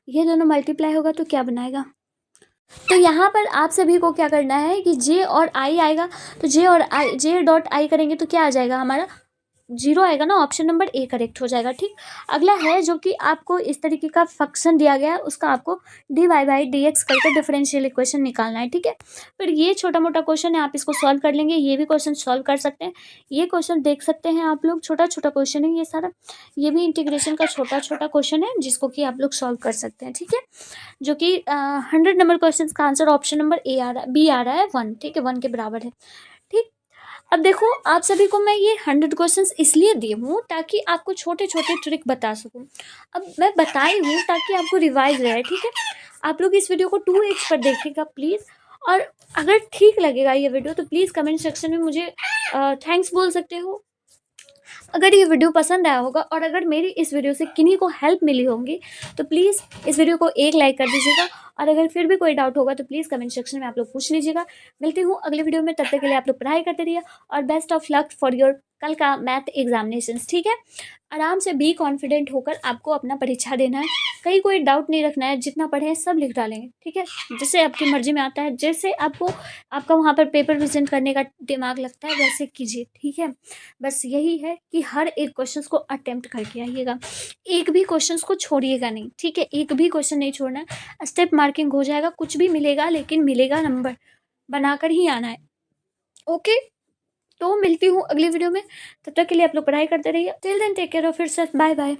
ये दोनों मल्टीप्लाई होगा तो क्या बनाएगा। तो यहाँ पर आप सभी को क्या करना है कि जे और आई आएगा, तो जे और आई, जे डॉट आई करेंगे तो क्या आ जाएगा हमारा 0 आएगा ना, ऑप्शन नंबर ए करेक्ट हो जाएगा, ठीक। अगला है जो कि आपको इस तरीके का फंक्शन दिया गया है, उसका आपको dy/dx करके डिफरेंशियल इक्वेशन निकालना है, ठीक है। फिर ये छोटा मोटा क्वेश्चन है, आप इसको सॉल्व कर लेंगे, ये भी क्वेश्चन सॉल्व कर सकते हैं, ये क्वेश्चन देख सकते हैं आप लोग, छोटा छोटा क्वेश्चन है ये सारा, ये भी इंटीग्रेशन का छोटा छोटा क्वेश्चन है जिसको कि आप लोग सॉल्व कर सकते हैं, ठीक है। जो कि 100 नंबर क्वेश्चन का आंसर ऑप्शन नंबर ए आ रहा है, बी आ रहा है 1, ठीक है, 1 के बराबर है, ठीक। अब देखो आप सभी को मैं ये 100 क्वेश्चंस इसलिए दी हूँ ताकि आपको छोटे छोटे ट्रिक बता सकूँ। अब मैं बताई हूँ ताकि आपको रिवाइज रहे, ठीक है। आप लोग इस वीडियो को 2x पर देखिएगा प्लीज़, और अगर ठीक लगेगा ये वीडियो तो प्लीज़ कमेंट सेक्शन में मुझे थैंक्स बोल सकते हो। अगर ये वीडियो पसंद आया होगा और अगर मेरी इस वीडियो से किन्हीं को हेल्प मिली होगी तो प्लीज़ इस वीडियो को एक लाइक कर दीजिएगा, और अगर फिर भी कोई डाउट होगा तो प्लीज़ कमेंट सेक्शन में आप लोग पूछ लीजिएगा। मिलती हूँ अगले वीडियो में, तब तक के लिए आप लोग पढ़ाई करते रहिए और best of luck for your कल का मैथ एग्जामिनेशंस, ठीक है। आराम से बी कॉन्फिडेंट होकर आपको अपना परीक्षा देना है, कहीं कोई डाउट नहीं रखना है, जितना पढ़े सब लिख डालेंगे, ठीक है, जैसे आपकी मर्जी में आता है, जैसे आपको आपका वहाँ पर पेपर प्रेजेंट करने का दिमाग लगता है वैसे कीजिए, ठीक है। बस यही है कि हर एक क्वेश्चन को अटेम्प्ट करके आइएगा, एक भी क्वेश्चन को छोड़िएगा नहीं, ठीक है, एक भी क्वेश्चन नहीं छोड़ना है, स्टेप मार्किंग हो जाएगा, कुछ भी मिलेगा लेकिन मिलेगा नंबर बनाकर ही आना है, ओके। तो मिलती हूँ अगली वीडियो में, तब तक के लिए आप लोग पढ़ाई करते रहिए, till then take care of yourself, bye bye.